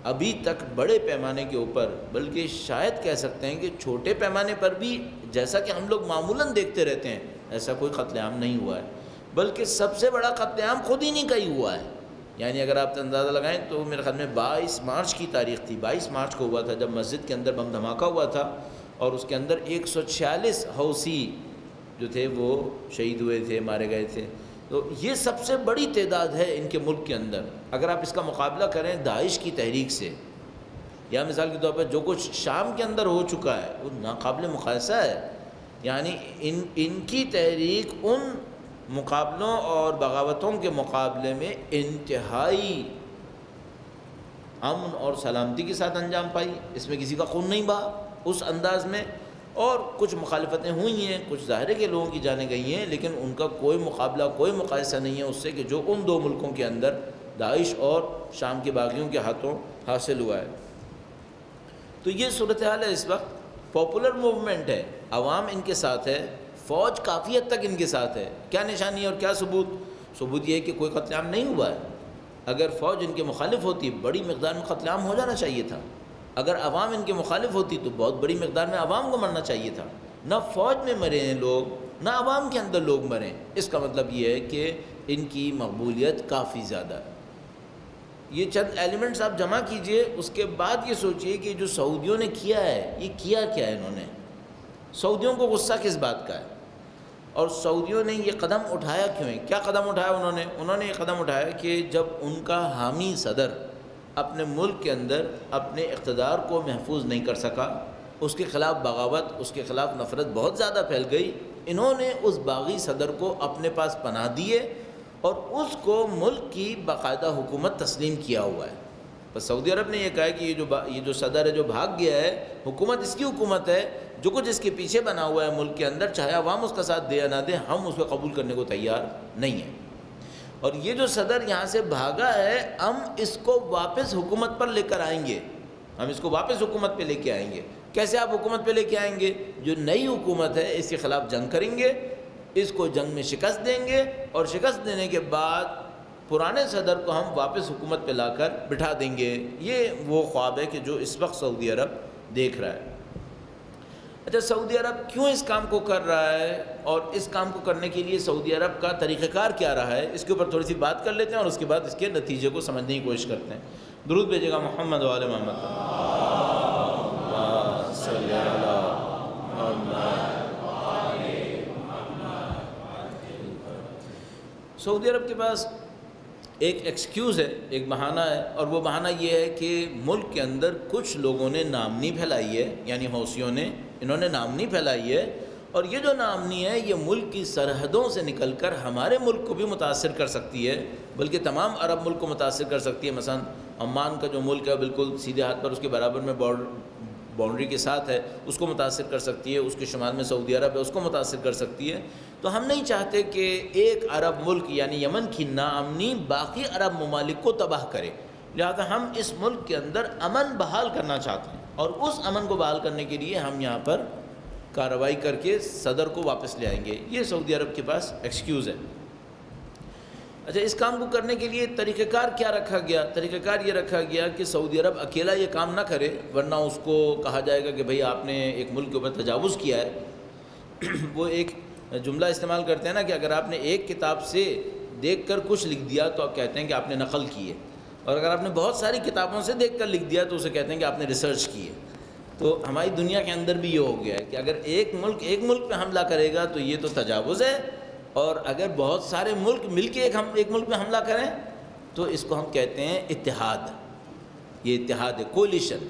ابھی تک بڑے پیمانے کے اوپر، بلکہ شاید کہہ سکتے ہیں کہ چھوٹے پیمانے پر بھی جیسا کہ ہم لوگ معمولاً دیکھتے رہتے ہیں ایسا کوئی قتل عام نہیں ہوا ہے، بلکہ سب سے بڑا قتل عام خود ہی نہیں کا ہی ہوا ہے۔ یعنی اگر آپ اندازہ لگائیں تو میرے خیال میں 22 مارچ کی تاریخ تھی، 22 مارچ کو ہوا تھا جب مسجد کے اندر بم دھماکہ ہوا تھا، اور اس کے اندر 146 حوثی جو تھے وہ شہید ہوئے تھے، مارے گئے تھے۔ تو یہ سب سے بڑی تعداد ہے ان کے ملک کے اندر۔ اگر آپ اس کا مقابلہ کریں داعش کی تحریک سے، یا مثال کے طور پر جو کچھ شام کے اندر ہو چکا ہے وہ ناقابل مقایسہ ہے. یعنی ان کی تحریک ان مقابلوں اور بغاوتوں کے مقابلے میں انتہائی امن اور سلامتی کے ساتھ انجام پائی. اس میں کسی کا خون نہیں بہا اس انداز میں. اور کچھ مخالفتیں ہوئی ہیں، کچھ ظاہر کے لوگوں کی جانیں گئی ہیں، لیکن ان کا کوئی مقابلہ، کوئی مقایسہ نہیں ہے اس سے کہ جو ان دو ملکوں کے اندر داعش اور شام کے باغیوں کے ہاتھوں حاصل ہوا ہے. تو یہ صورتحال ہے. اس وقت پاپولر موومنٹ ہے، عوام ان کے ساتھ ہے، فوج کافی حد تک ان کے ساتھ ہے. کیا نشانی اور کیا ثبوت؟ ثبوت یہ ہے کہ کوئی قتل عام نہیں ہوا ہے. اگر فوج ان کے مخالف ہوتی بڑی مقدار میں قتل عام ہو جانا چاہیے تھا. اگر عوام ان کے مخالف ہوتی تو بہت بڑی مقدار میں عوام کو مرنا چاہیے تھا. نہ فوج میں مرے ہیں لوگ، نہ عوام کے اندر لوگ مریں. اس کا مطلب یہ ہے کہ ان کی مقبولیت کافی زیادہ ہے. یہ چند ایلیمنٹس آپ جمع کیجئے، اس کے بعد یہ سوچئے کہ جو سعودیوں نے کیا ہے یہ کیا ہے انہوں نے. سعودیوں کو غصہ کس بات کا ہے اور سعودیوں نے یہ قدم اٹھایا کیوں ہے؟ کیا قدم اٹھایا انہوں نے یہ قدم اٹھایا کہ جب ان کا حامی صدر اپنے ملک کے اندر اپنے اقتدار کو محفوظ نہیں کر سکا، اس کے خلاف بغاوت، اس کے خلاف نفرت بہت زیادہ پھیل گئی، انہوں نے اس باغی صدر کو اپنے پاس پناہ دیے اور اس کو ملک کی باقاعدہ حکومت تسلیم کیا ہوا ہے. بس سعودی عرب نے یہ کہا ہے کہ یہ جو صدر ہے جو بھاگ گیا ہے، حکومت اس کی حکومت ہے، جو کچھ اس کے پیچھے بنا ہوا ہے ملک کے اندر، چاہے عوام اس کا ساتھ دے یا نہ دے، ہم اس کو قبول کرنے کو تیار نہیں ہیں. اور یہ جو صدر یہاں سے بھاگا ہے، ہم اس کو واپس حکومت پر لے کر آئیں گے، ہم اس کو واپس حکومت پہ لے کے آئیں گے. کیسے آپ حکومت پہ لے کے آئیں گے؟ جو نئی حکومت ہے اس کے خلاف جنگ کریں گے، اس کو جنگ میں شکست دیں گے، اور شکست دینے کے بعد پرانے صدر کو ہم واپس حکومت پہ لا کر بٹھا دیں گے. یہ وہ خواب ہے کہ جو اس وقت سعودی عرب دیکھ رہا ہے. اچھا، سعودی عرب کیوں اس کام کو کر رہا ہے اور اس کام کو کرنے کے لیے سعودی عرب کا طریقہ کار کیا رہا ہے، اس کے اوپر تھوڑی سی بات کر لیتے ہیں اور اس کے بعد اس کے نتیجے کو سمجھنے کی کوشش کرتے ہیں. درود بھیجے گا محمد و آل محمد. سعودی عرب کے پاس ایک ایکسکیوز ہے، ایک بہانہ ہے، اور وہ بہانہ یہ ہے کہ ملک کے اندر کچھ لوگوں نے نامنی پھیلائی ہے، یعنی حوثیوں نے، انہوں نے نامنی پھیلائی ہے، اور یہ جو نامنی ہے یہ ملک کی سرحدوں سے نکل کر ہمارے ملک کو بھی متاثر کر سکتی ہے، بلکہ تمام عرب ملک کو متاثر کر سکتی ہے. مثلا عمان کا جو ملک ہے بالکل سیدھے ہاتھ پر اس کے برابر میں باؤنڈری کے ساتھ ہے، اس کو متاثر کر سکتی ہے. اس کے شمال میں سعودی عرب ہے، اس کو متاثر کر سکتی ہے. تو ہم نہیں چاہتے کہ ایک عرب ملک یعنی یمن کی ناامنی باقی عرب ممالک کو تباہ کرے، لہذا ہم اس ملک کے اندر امن بحال کرنا چاہتے ہیں، اور اس امن کو بحال کرنے کے لیے ہم یہاں پر کارروائی کر کے صدر کو واپس لے آئیں گے. یہ سعودی عرب کے پاس ایکسکیوز ہے. اچھا، اس کام کو کرنے کے لیے طریقہ کار کیا رکھا گیا؟ طریقہ کار یہ رکھا گیا کہ سعودی عرب اکیلا یہ کام نہ کرے، ورنہ اس کو کہا جائے گا کہ بھئی آپ نے ایک ملک کے اوپر تجاوز کیا ہے. وہ ایک جملہ استعمال کرتے ہیں نا کہ اگر آپ نے ایک کتاب سے دیکھ کر کچھ لکھ دیا تو آپ کہتے ہیں کہ آپ نے نقل کی ہے، اور اگر آپ نے بہت ساری کتابوں سے دیکھ کر لکھ دیا تو اسے کہتے ہیں کہ آپ نے ریسرچ کی ہے. تو ہماری دنیا کے اندر بھی یہ ہو گیا ہے کہ اگر ایک ملک پہ حملہ کرے گا تو یہ تو تجاوز ہے، اور اگر بہت سارے ملک مل کے ایک ملک پہ حملہ کریں تو اس کو ہم کہتے ہیں اتحاد. یہ اتحاد ہے، کولیشن.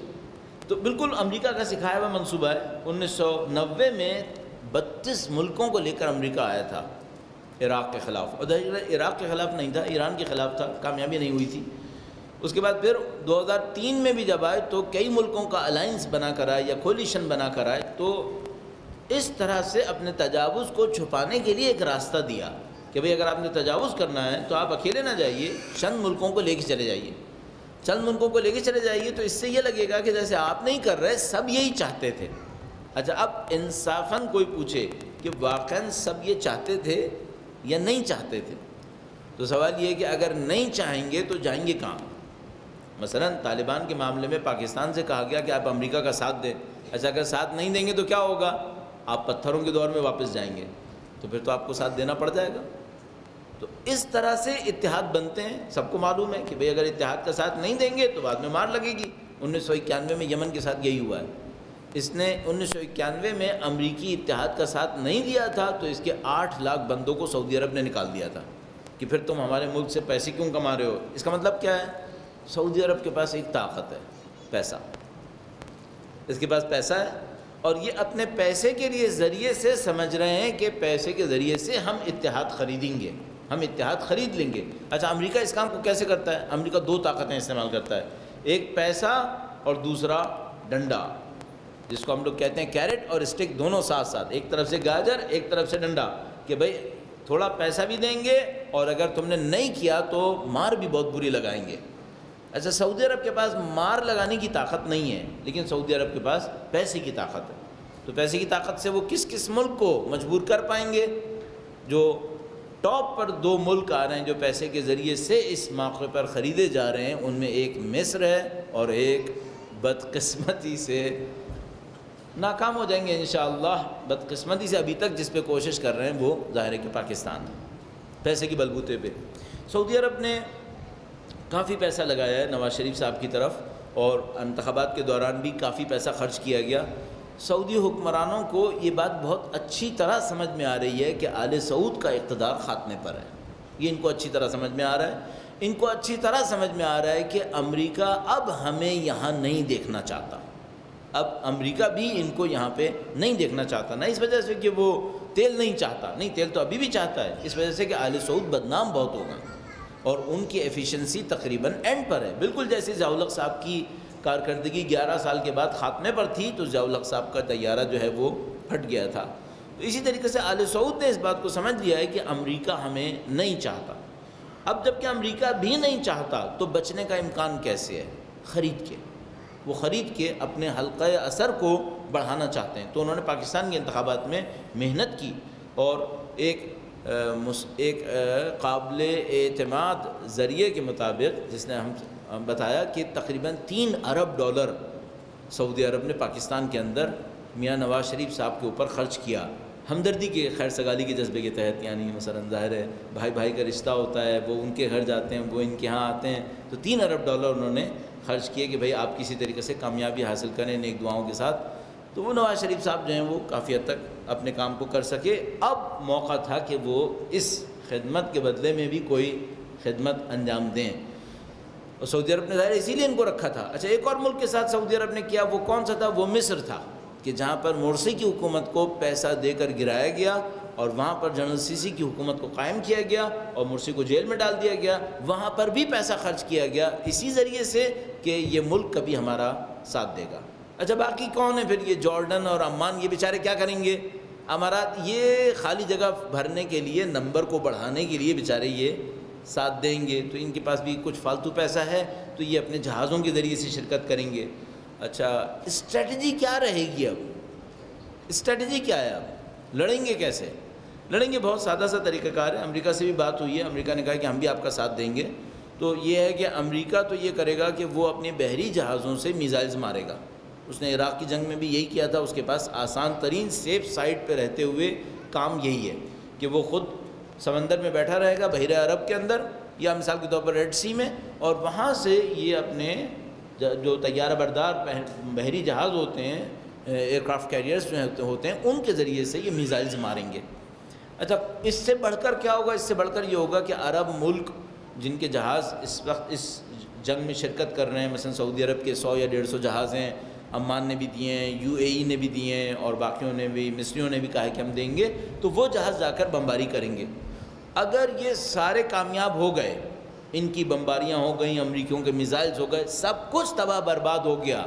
تو بالکل امریکہ کا سکھایا ہوا منصوبہ ہے. 1990 میں 32 ملکوں کو لے کر امریکہ آیا تھا عراق کے خلاف، اور عراق کے خلاف نہیں تھا، ایران کے خلاف تھا، کامیابی نہیں ہوئی تھی. اس کے بعد پھر 2003 میں بھی جب آئے تو کئی ملکوں کا الائنس بنا کر آئے یا کولیشن بنا کر آئے. تو اس طرح سے اپنے تجاوز کو چھپانے کے لیے ایک راستہ دیا کہ بھئی اگر آپ نے تجاوز کرنا ہے تو آپ اکیلے نہ جائیے، چند ملکوں کو لے کے چلے جائیے. چند ملکوں کو لے کے چلے جائیے تو اس سے یہ لگے گا کہ جیسے آپ نہیں کر رہے، سب یہی چاہتے تھے. اچھا، اب انصافاً کوئی پوچھے کہ واقعاً سب یہ چاہتے تھے یا نہیں چاہتے تھے، تو سوال یہ ہے کہ اگر نہیں چاہیں گے تو جائیں گے کہاں؟ مثلا طالبان کے معاملے میں پاکستان سے کہا گیا کہ آپ امریکہ کا ساتھ دیں. اچھا، اگر ساتھ نہیں دیں گے تو کیا ہوگا؟ آپ پتھروں کے دور میں واپس جائیں گے، تو پھر تو آپ کو ساتھ دینا پڑ جائے گا. تو اس طرح سے اتحاد بنتے ہیں. سب کو معلوم ہے کہ بھئی اگر اتحاد کا ساتھ نہیں دیں گے تو بعد میں مار لگے گی. 1991 میں یمن کے ساتھ یہی ہوا ہے. اس نے 1991 میں امریکی اتحاد کا ساتھ نہیں دیا تھا تو اس کے 8 لاکھ بندوں کو سعودی عرب نے نکال دیا تھا کہ پھر تم ہمارے ملک سے پیسے کیوں کما رہے ہو. اس کا مطلب کیا ہے؟ سعودی عرب کے پاس ایک طاقت ہے، پیسہ. اس کے پاس پیسہ ہے اور یہ اپنے پیسے کے لیے ذریعے سے سمجھ رہے ہیں کہ پیسے کے ذریعے سے ہم اتحاد خریدیں گے، ہم اتحاد خرید لیں گے۔ اچھا، امریکہ اس کام کو کیسے کرتا ہے؟ امریکہ دو طاقتیں استعمال کرتا ہے، ایک پیسہ اور دوسرا ڈنڈا، جس کو ہم لوگ کہتے ہیں کیرٹ اور اسٹک، دونوں ساتھ ساتھ، ایک طرف سے گاجر ایک طرف سے ڈنڈا، کہ بھئی تھوڑا پیسہ بھی دیں گے اور اگر تم نے نہیں کیا تو مار بھی بہت بری لگائیں گے۔ اچھا، سعودی عرب کے پاس مار لگانے کی طاقت نہیں ہے، لیکن سعودی عرب کے پاس پیسے کی طاقت ہے، تو پیسے کی طاقت سے وہ کس کس ملک کو مجبور کر پائیں گے؟ جو ٹاپ پر دو ملک آ رہے ہیں جو پیسے کے ذریعے سے اس موقع پر خریدے جا رہے ہیں، ان میں ایک مصر ہے اور ایک بدقسمتی سے ناکام ہو جائیں گے انشاءاللہ، بدقسمتی سے ابھی تک جس پہ کوشش کر رہے ہیں وہ ظاہر ہے کہ پاکستان، پیسے کی بلبوتے پہ۔ سعودی عرب نے کافی پیسہ لگایا ہے نواز شریف صاحب کی طرف، اور انتخابات کے دوران بھی کافی پیسہ خرچ کیا گیا۔ سعودی حکمرانوں کو یہ بات بہت اچھی طرح سمجھ میں آ رہی ہے کہ آل سعود کا اقتدار خاتمے پر ہے، یہ ان کو اچھی طرح سمجھ میں آ رہا ہے۔ ان کو اچھی طرح سمجھ میں آ رہا ہے کہ امریکہ اب ہمیں یہاں نہیں دیکھنا چاہتا، اب امریکہ بھی ان کو یہاں پہ نہیں دیکھنا چاہتا، نہ اس وجہ سے کہ وہ تیل نہیں چاہتا، نہیں تیل تو ابھی بھی چاہتا ہے، اس وجہ سے کہ آل سعود بدنام بہت ہو گئے اور ان کی ایفیشنسی تقریباً اینڈ پر ہے، بالکل جیسے ضیاء الحق صاحب کی کارکردگی 11 سال کے بعد خاتمے پر تھی تو ضیاء الحق صاحب کا طیارہ جو ہے وہ پھٹ گیا تھا۔ تو اسی طریقے سے آل سعود نے اس بات کو سمجھ لیا ہے کہ امریکہ ہمیں نہیں چاہتا۔ اب جب کہ امریکہ بھی نہیں چاہتا تو بچنے کا امکان کیسے ہے؟ خرید کے، وہ خرید کے اپنے حلقہ اثر کو بڑھانا چاہتے ہیں۔ تو انہوں نے پاکستان کے انتخابات میں محنت کی اور ایک قابل اعتماد ذریعے کے مطابق جس نے ہم بتایا کہ تقریباً $3 ارب سعودی عرب نے پاکستان کے اندر میاں نواز شریف صاحب کے اوپر خرچ کیا، ہمدردی کے، خیر سگالی کے جذبے کے تحت، یعنی مثلا ظاہر ہے بھائی بھائی کا رشتہ ہوتا ہے، وہ ان کے گھر جاتے ہیں، وہ ان کے ہاں آتے ہیں، تو $3 ارب انہوں نے خرچ کیے کہ بھئی آپ کسی طریقے سے کامیابی حاصل کریں نیک دعاؤں کے ساتھ۔ تو وہ نواز شریف صاحب جو ہیں وہ کافی حد تک اپنے کام کو کر سکے۔ اب موقع تھا کہ وہ اس خدمت کے بدلے میں بھی کوئی خدمت انجام دیں، اور سعودی عرب نے ظاہر اسی لیے ان کو رکھا تھا۔ اچھا، ایک اور ملک کے ساتھ سعودی عرب نے کیا، وہ کون سا تھا؟ وہ مصر تھا، کہ جہاں پر مرسی کی حکومت کو پیسہ دے کر گرایا گیا اور وہاں پر جنرل سیسی کی حکومت کو قائم کیا گیا اور مرسی کو جیل میں ڈال دیا گیا، وہاں پر بھی پیسہ خرچ کیا گیا اسی ذریعے سے کہ یہ ملک کبھی ہمارا ساتھ دے گا۔ اچھا، باقی کون ہے پھر؟ یہ جارڈن اور عمان، یہ بیچارے کیا کریں گے؟ امارات، یہ خالی جگہ بھرنے کے لیے، نمبر کو بڑھانے کے لیے بیچارے یہ ساتھ دیں گے، تو ان کے پاس بھی کچھ فالتو پیسہ ہے تو یہ اپنے جہازوں کے ذریعے سے شرکت کریں گے۔ اچھا، اسٹریٹجی کیا رہے گی؟ اب اسٹریٹجی کیا ہے؟ اب لڑیں گے کیسے؟ لڑیں گے بہت سادہ سا طریقہ کار ہے۔ امریکہ سے بھی بات ہوئی ہے، امریکہ نے کہا کہ ہم بھی آپ کا ساتھ دیں گے۔ تو یہ ہے کہ امریکہ تو یہ کرے گا کہ وہ اپنے بحری جہازوں سے میزائلز مارے گا، اس نے عراق کی جنگ میں بھی یہی کیا تھا، اس کے پاس آسان ترین سیف سائٹ پہ رہتے ہوئے کام یہی ہے کہ وہ خود سمندر میں بیٹھا رہے گا بحیرہ عرب کے اندر یا مثال کے طور پر ریڈ سی میں، اور وہاں سے یہ اپنے جو طیارہ بردار بحری جہاز ہوتے ہیں، ایئر کرافٹ کیریئرز جو ہوتے ہیں، ان کے ذریعے سے یہ میزائلز ماریں گے۔ اچھا، اس سے بڑھ کر کیا ہوگا؟ اس سے بڑھ کر یہ ہوگا کہ عرب ملک جن کے جہاز اس وقت اس جنگ میں شرکت کر رہے ہیں، مثلا سعودی عرب کے 100 یا 150 جہاز ہیں، عمان نے بھی دیے ہیں، UAE نے بھی دیے ہیں، اور باقیوں نے بھی، مصریوں نے بھی کہا ہے کہ ہم دیں گے، تو وہ جہاز جا کر بمباری کریں گے۔ اگر یہ سارے کامیاب ہو گئے، ان کی بمباریاں ہو گئیں، امریکیوں کے میزائلز ہو گئے، سب کچھ تباہ برباد ہو گیا،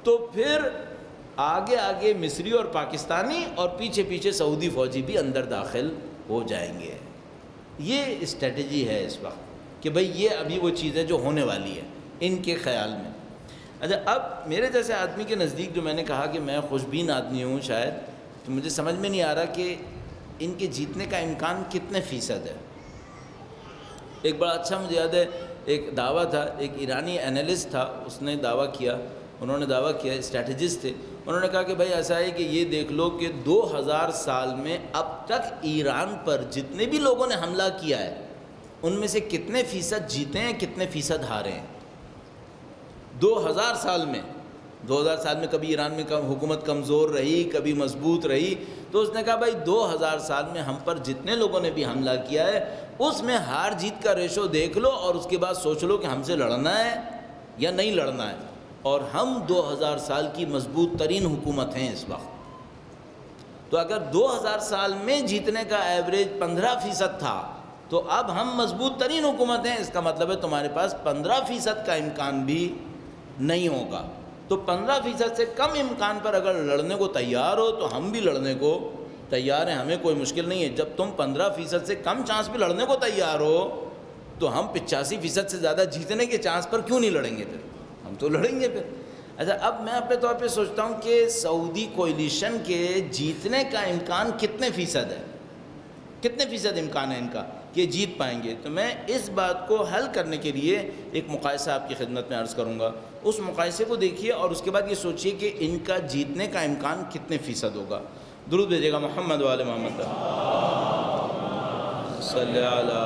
تو پھر آگے آگے مصری اور پاکستانی اور پیچھے پیچھے سعودی فوجی بھی اندر داخل ہو جائیں گے۔ یہ اسٹریٹجی ہے اس وقت کہ بھئی یہ ابھی وہ چیزیں جو ہونے والی ہے ان کے خیال میں۔ اچھا، اب میرے جیسے آدمی کے نزدیک، جو میں نے کہا کہ میں خوش بین آدمی ہوں شاید، تو مجھے سمجھ میں نہیں آ رہا کہ ان کے جیتنے کا امکان کتنے فیصد ہے۔ ایک بڑا اچھا مجھے یاد ہے، ایک دعویٰ تھا، ایک ایرانی اینالسٹ تھا، اس نے دعویٰ کیا، انہوں نے دعویٰ کیا، اسٹریٹجسٹ تھے، انہوں نے کہا کہ بھائی ایسا ہے کہ یہ دیکھ لو کہ 2000 سال میں اب تک ایران پر جتنے بھی لوگوں نے حملہ کیا ہے ان میں سے کتنے فیصد جیتے ہیں، کتنے فیصد ہارے ہیں۔ 2000 سال میں 2000 سال میں کبھی ایران میں حکومت کمزور رہی، کبھی مضبوط رہی، تو اس نے کہا بھائی 2000 سال میں ہم پر جتنے لوگوں نے بھی حملہ کیا ہے اس میں ہار جیت کا ریشو دیکھ لو اور اس کے بعد سوچ لو کہ ہم سے لڑنا ہے یا نہیں لڑنا ہے۔ اور ہم 2000 سال کی مضبوط ترین حکومت ہیں اس وقت. تو اگر 2000 سال میں جیتنے کا ایوریج 15% تھا تو اب ہم مضبوط ترین حکومت ہیں. اس کا مطلب ہے تمہارے پاس 15% کا امکان بھی نہیں ہوگا. تو 15% سے کم امکان پر اگر لڑنے کو تیار ہو تو ہم بھی لڑنے کو تیار ہیں, ہمیں کوئی مشکل نہیں ہے. جب تم 15% سے کم چانس پہ لڑنے کو تیار ہو تو ہم 85% سے زیادہ جیتنے کے چانس پر کیوں نہیں لڑیں گے؟ پھر ہم تو لڑیں گے پھر. اچھا, اب میں اپنے طور پہ سوچتا ہوں کہ سعودی کولیشن کے جیتنے کا امکان کتنے فیصد ہے, کتنے فیصد امکان ہے ان کا کہ جیت پائیں گے؟ تو میں اس بات کو حل کرنے کے لیے ایک مقایسہ آپ کی خدمت میں عرض کروں گا. اس مقایسے کو دیکھیے اور اس کے بعد یہ سوچیے کہ ان کا جیتنے کا امکان کتنے فیصد ہوگا. درود بھیجیے گا محمد وآل محمد صلی علی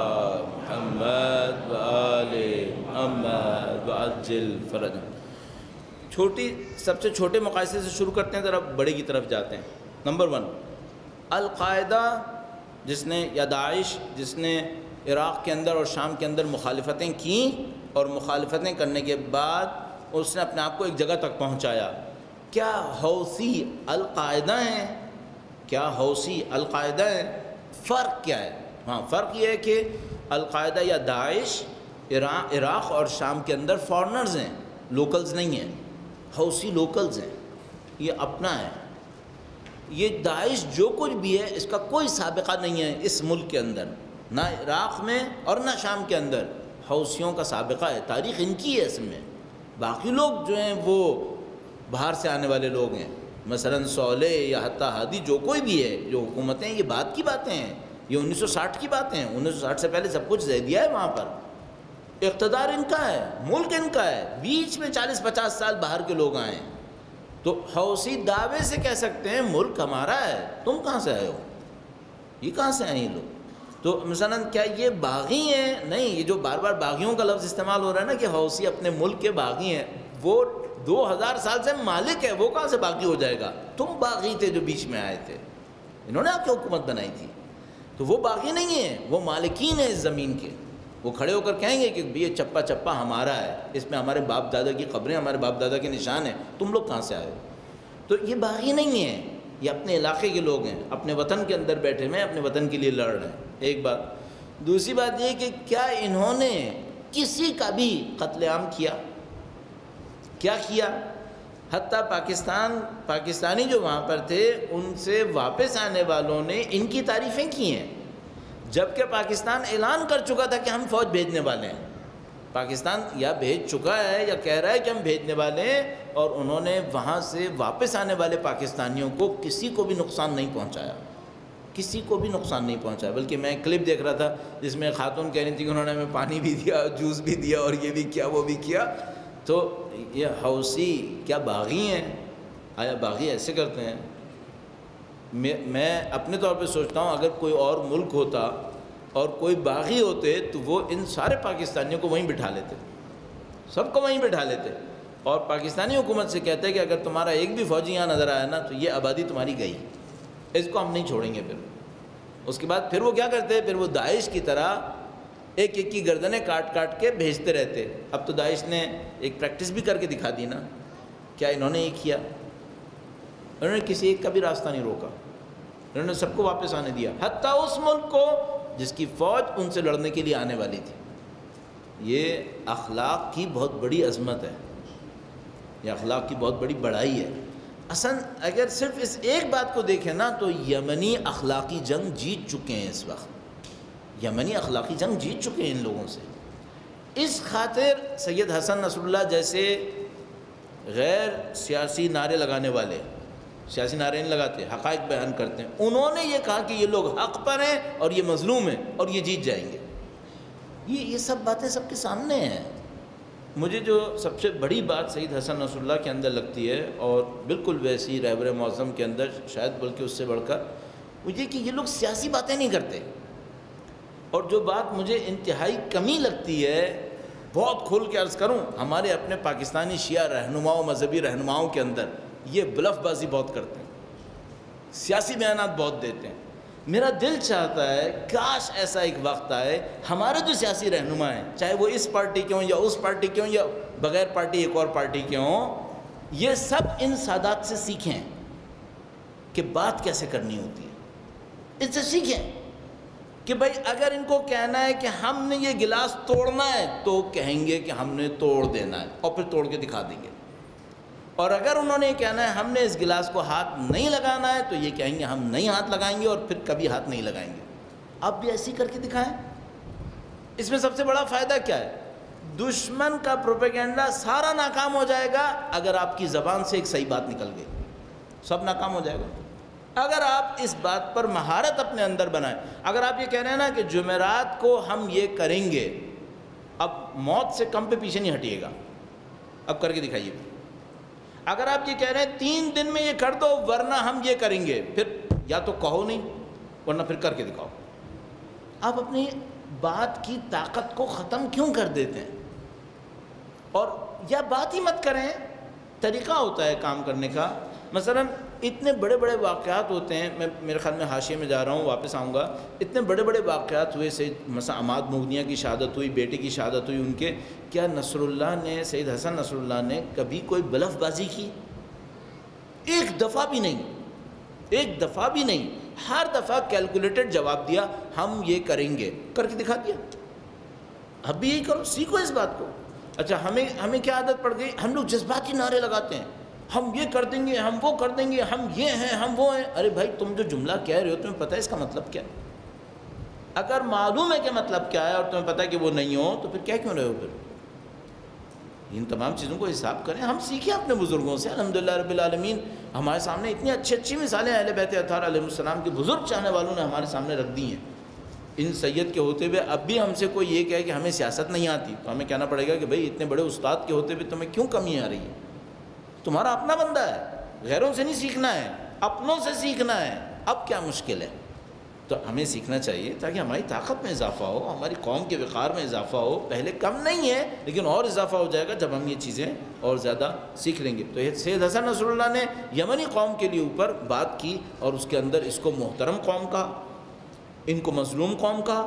محمد وآل محمد وعجل فرجهم. سب سے چھوٹے مقایسے سے شروع کرتے ہیں, ذرا بڑے کی طرف جاتے ہیں. نمبر 1, القاعدہ جس نے یا داعش جس نے عراق کے اندر اور شام کے اندر مخالفتیں کیں اور مخالفتیں کرنے کے بعد اس نے اپنے آپ کو ایک جگہ تک پہنچایا. کیا حوثی القاعدہ ہیں؟ کیا حوثی القاعدہ ہیں؟ فرق کیا ہے؟ ہاں, فرق یہ ہے کہ القاعدہ یا داعش عراق اور شام کے اندر فارنرز ہیں, لوکلز نہیں ہیں. حوثی لوکلز ہیں, یہ اپنا ہے. یہ داعش جو کچھ بھی ہے اس کا کوئی سابقہ نہیں ہے اس ملک کے اندر, نہ عراق میں اور نہ شام کے اندر. حوثیوں کا سابقہ ہے, تاریخ ان کی ہے اس میں. باقی لوگ جو ہیں وہ باہر سے آنے والے لوگ ہیں, مثلا صالح یا حتیٰ ہادی, جو کوئی بھی ہے, جو حکومتیں, یہ بات کی باتیں ہیں, یہ 1960 کی باتیں ہیں. 1960 سے پہلے سب کچھ زیدیہ ہے وہاں پر. اقتدار ان کا ہے, ملک ان کا ہے, بیچ میں 40-50 سال باہر کے لوگ آئے ہیں. تو حوثی دعوے سے کہہ سکتے ہیں ملک ہمارا ہے, تم کہاں سے آئے ہو, یہ کہاں سے آئے ہیں لوگ. تو مثلا کیا یہ باغی ہیں؟ نہیں, یہ جو بار بار باغیوں کا لفظ استعمال ہو رہا ہے نا کہ حوثی اپنے ملک کے باغی ہیں, وہ 2000 سال سے مالک ہے, وہ کہاں سے باغی ہو جائے گا؟ تم باغی تھے جو بیچ میں آئے تھے, انہوں نے آپ کی حکومت بنائی تھی. تو وہ باغی نہیں ہیں, وہ مالکین ہیں اس زمین کے. وہ کھڑے ہو کر کہیں گے کہ یہ چپا چپا ہمارا ہے, اس میں ہمارے باپ دادا کی قبریں, ہمارے باپ دادا کے نشان ہیں, تم لوگ کہاں سے آئے ہو؟ تو یہ باغی نہیں ہیں, یہ اپنے علاقے کے لوگ ہیں, اپنے وطن کے اندر بیٹھے ہوئے ہیں, اپنے وطن کے لیے لڑ رہے ہیں. ایک بات. دوسری بات یہ کہ کیا انہوں نے کسی کا بھی قتل عام کیا؟ کیا کیا؟ حتیٰ پاکستانی جو وہاں پر تھے ان سے واپس آنے والوں نے ان کی تعریفیں کی ہیں, جبکہ پاکستان اعلان کر چکا تھا کہ ہم فوج بھیجنے والے ہیں. پاکستان یا بھیج چکا ہے یا کہہ رہا ہے کہ ہم بھیجنے والے ہیں, اور انہوں نے وہاں سے واپس آنے والے پاکستانیوں کو کسی کو بھی نقصان نہیں پہنچایا, کسی کو بھی نقصان نہیں پہنچایا. بلکہ میں کلپ دیکھ رہا تھا جس میں خاتون کہہ رہی تھی کہ انہوں نے ہمیں پانی بھی دیا, جوس بھی دیا, اور یہ بھی کیا, وہ بھی کیا. تو یہ حوثی کیا باغی ہیں؟ آیا باغی ایسے کرتے ہیں؟ میں اپنے طور پہ سوچتا ہوں اگر کوئی اور ملک ہوتا اور کوئی باغی ہوتے تو وہ ان سارے پاکستانیوں کو وہیں بٹھا لیتے, سب کو وہیں بٹھا لیتے, اور پاکستانی حکومت سے کہتے کہ اگر تمہارا ایک بھی فوجی یہاں نظر آیا نا تو یہ آبادی تمہاری گئی, اس کو ہم نہیں چھوڑیں گے. پھر اس کے بعد پھر وہ کیا کرتے, پھر وہ داعش کی طرح ایک ایک کی گردنیں کاٹ کاٹ کے بھیجتے رہتے. اب تو داعش نے ایک پریکٹس بھی کر کے دکھا دی نا. کیا انہوں نے یہ کیا؟ انہوں نے کسی ایک کا بھی راستہ نہیں روکا, انہوں نے سب کو واپس آنے دیا, حتیٰ اس ملک کو جس کی فوج ان سے لڑنے کے لیے آنے والی تھی. یہ اخلاق کی بہت بڑی عظمت ہے, یہ اخلاق کی بہت بڑی بڑائی ہے. اصل اگر صرف اس ایک بات کو دیکھیں نا تو یمنی اخلاقی جنگ جیت چکے ہیں اس وقت, یمنی اخلاقی جنگ جیت چکے ہیں ان لوگوں سے. اس خاطر سید حسن نصر اللہ جیسے غیر سیاسی نعرے لگانے والے, سیاسی نعرے نہیں لگاتے, حقائق بیان کرتے ہیں, انہوں نے یہ کہا کہ یہ لوگ حق پر ہیں اور یہ مظلوم ہیں اور یہ جیت جائیں گے. یہ سب باتیں سب کے سامنے ہیں. مجھے جو سب سے بڑی بات سید حسن نصر اللہ کے اندر لگتی ہے, اور بالکل ویسی رہبر معظم کے اندر شاید بلکہ اس سے بڑھ کر, مجھے کہ یہ لوگ سیاسی باتیں نہیں کرتے. اور جو بات مجھے انتہائی کمی لگتی ہے, بہت کھول کے عرض کروں, ہمارے اپنے پاکستانی شیعہ رہنماؤں, مذہبی رہنماؤں کے اندر یہ بلف بازی بہت کرتے ہیں, سیاسی بیانات بہت دیتے ہیں. میرا دل چاہتا ہے کاش ایسا ایک وقت آئے, ہمارے جو سیاسی رہنما ہیں, چاہے وہ اس پارٹی کے ہوں یا اس پارٹی کے ہوں یا بغیر پارٹی ایک اور پارٹی کے ہوں، یہ سب ان سادات سے سیکھیں کہ بات کیسے کرنی ہوتی ہے، اس سے سیکھیں کہ بھائی اگر ان کو کہنا ہے کہ ہم نے یہ گلاس توڑنا ہے تو کہیں گے کہ ہم نے توڑ دینا ہے اور پھر توڑ کے دکھا دیں گے، اور اگر انہوں نے کہنا ہے ہم نے اس گلاس کو ہاتھ نہیں لگانا ہے تو یہ کہیں گے ہم نہیں ہاتھ لگائیں گے اور پھر کبھی ہاتھ نہیں لگائیں گے۔ آپ بھی ایسی کر کے دکھائیں۔ اس میں سب سے بڑا فائدہ کیا ہے؟ دشمن کا پروپیگنڈا سارا ناکام ہو جائے گا اگر آپ کی زبان سے ایک صحیح بات نکل گئی، سب ناکام ہو جائے گا۔ اگر آپ اس بات پر مہارت اپنے اندر بنائیں، اگر آپ یہ کہہ رہے ہیں نا کہ جمعرات کو ہم یہ کریں گے، اب موت سے کم پہ پیچھے نہیں ہٹیے گا، اب کر کے دکھائیے۔ اگر آپ یہ کہہ رہے ہیں 3 دن میں یہ کر دو ورنہ ہم یہ کریں گے، پھر یا تو کہو نہیں ورنہ پھر کر کے دکھاؤ۔ آپ اپنی بات کی طاقت کو ختم کیوں کر دیتے ہیں؟ اور یا بات ہی مت کریں، طریقہ ہوتا ہے کام کرنے کا۔ مثلا اتنے بڑے بڑے واقعات ہوتے ہیں، میں میرے خیال میں حاشیے میں جا رہا ہوں، واپس آؤں گا، اتنے بڑے بڑے واقعات ہوئے، مثلا عماد مغنیہ کی شہادت ہوئی، بیٹے کی شہادت ہوئی ان کے، کیا نصر اللہ نے، سید حسن نصر اللہ نے کبھی کوئی بلف بازی کی؟ ایک دفعہ بھی نہیں، ایک دفعہ بھی نہیں، ہر دفعہ کیلکولیٹڈ جواب دیا، ہم یہ کریں گے، کر کے دکھا دیا۔ اب بھی یہی کرو، سیکھو اس بات کو۔ اچھا ہمیں کیا عادت پڑ گئی؟ ہم لوگ جذباتی نعرے لگاتے ہیں، ہم یہ کر دیں گے، ہم وہ کر دیں گے، ہم یہ ہیں، ہم وہ ہیں۔ ارے بھائی تم جو جملہ کہہ رہے ہو تمہیں پتہ ہے اس کا مطلب کیا ہے؟ اگر معلوم ہے کہ مطلب کیا ہے اور تمہیں پتہ ہے کہ وہ نہیں ہو تو پھر کہہ کیوں رہے ہو؟ پھر ان تمام چیزوں کو حساب کریں، ہم سیکھیں اپنے بزرگوں سے۔ الحمدللہ رب العالمین ہمارے سامنے اتنی اچھی اچھی مثالیں اہل بیت اطہار علیہ السلام کے بزرگ چاہنے والوں نے ہمارے سامنے رکھ دی ہیں۔ ان سید کے ہوتے ہوئے اب بھی ہم سے کوئی یہ کہے کہ ہمیں سیاست نہیں آتی تو ہمیں کہنا پڑے گا کہ بھئی اتنے بڑے استاد کے ہوتے ہوئے تمہیں کیوں کمی آ رہی ہے؟ تمہارا اپنا بندہ ہے، غیروں سے نہیں سیکھنا ہے، اپنوں سے سیکھنا ہے۔ اب کیا مشکل ہے؟ تو ہمیں سیکھنا چاہیے تاکہ ہماری طاقت میں اضافہ ہو، ہماری قوم کے وقار میں اضافہ ہو۔ پہلے کم نہیں ہے لیکن اور اضافہ ہو جائے گا جب ہم یہ چیزیں اور زیادہ سیکھ لیں گے۔ تو سید حسن نصر اللہ نے یمنی قوم کے لیے اوپر بات کی اور اس کے اندر اس کو محترم قوم کہا، ان کو مظلوم قوم کہا،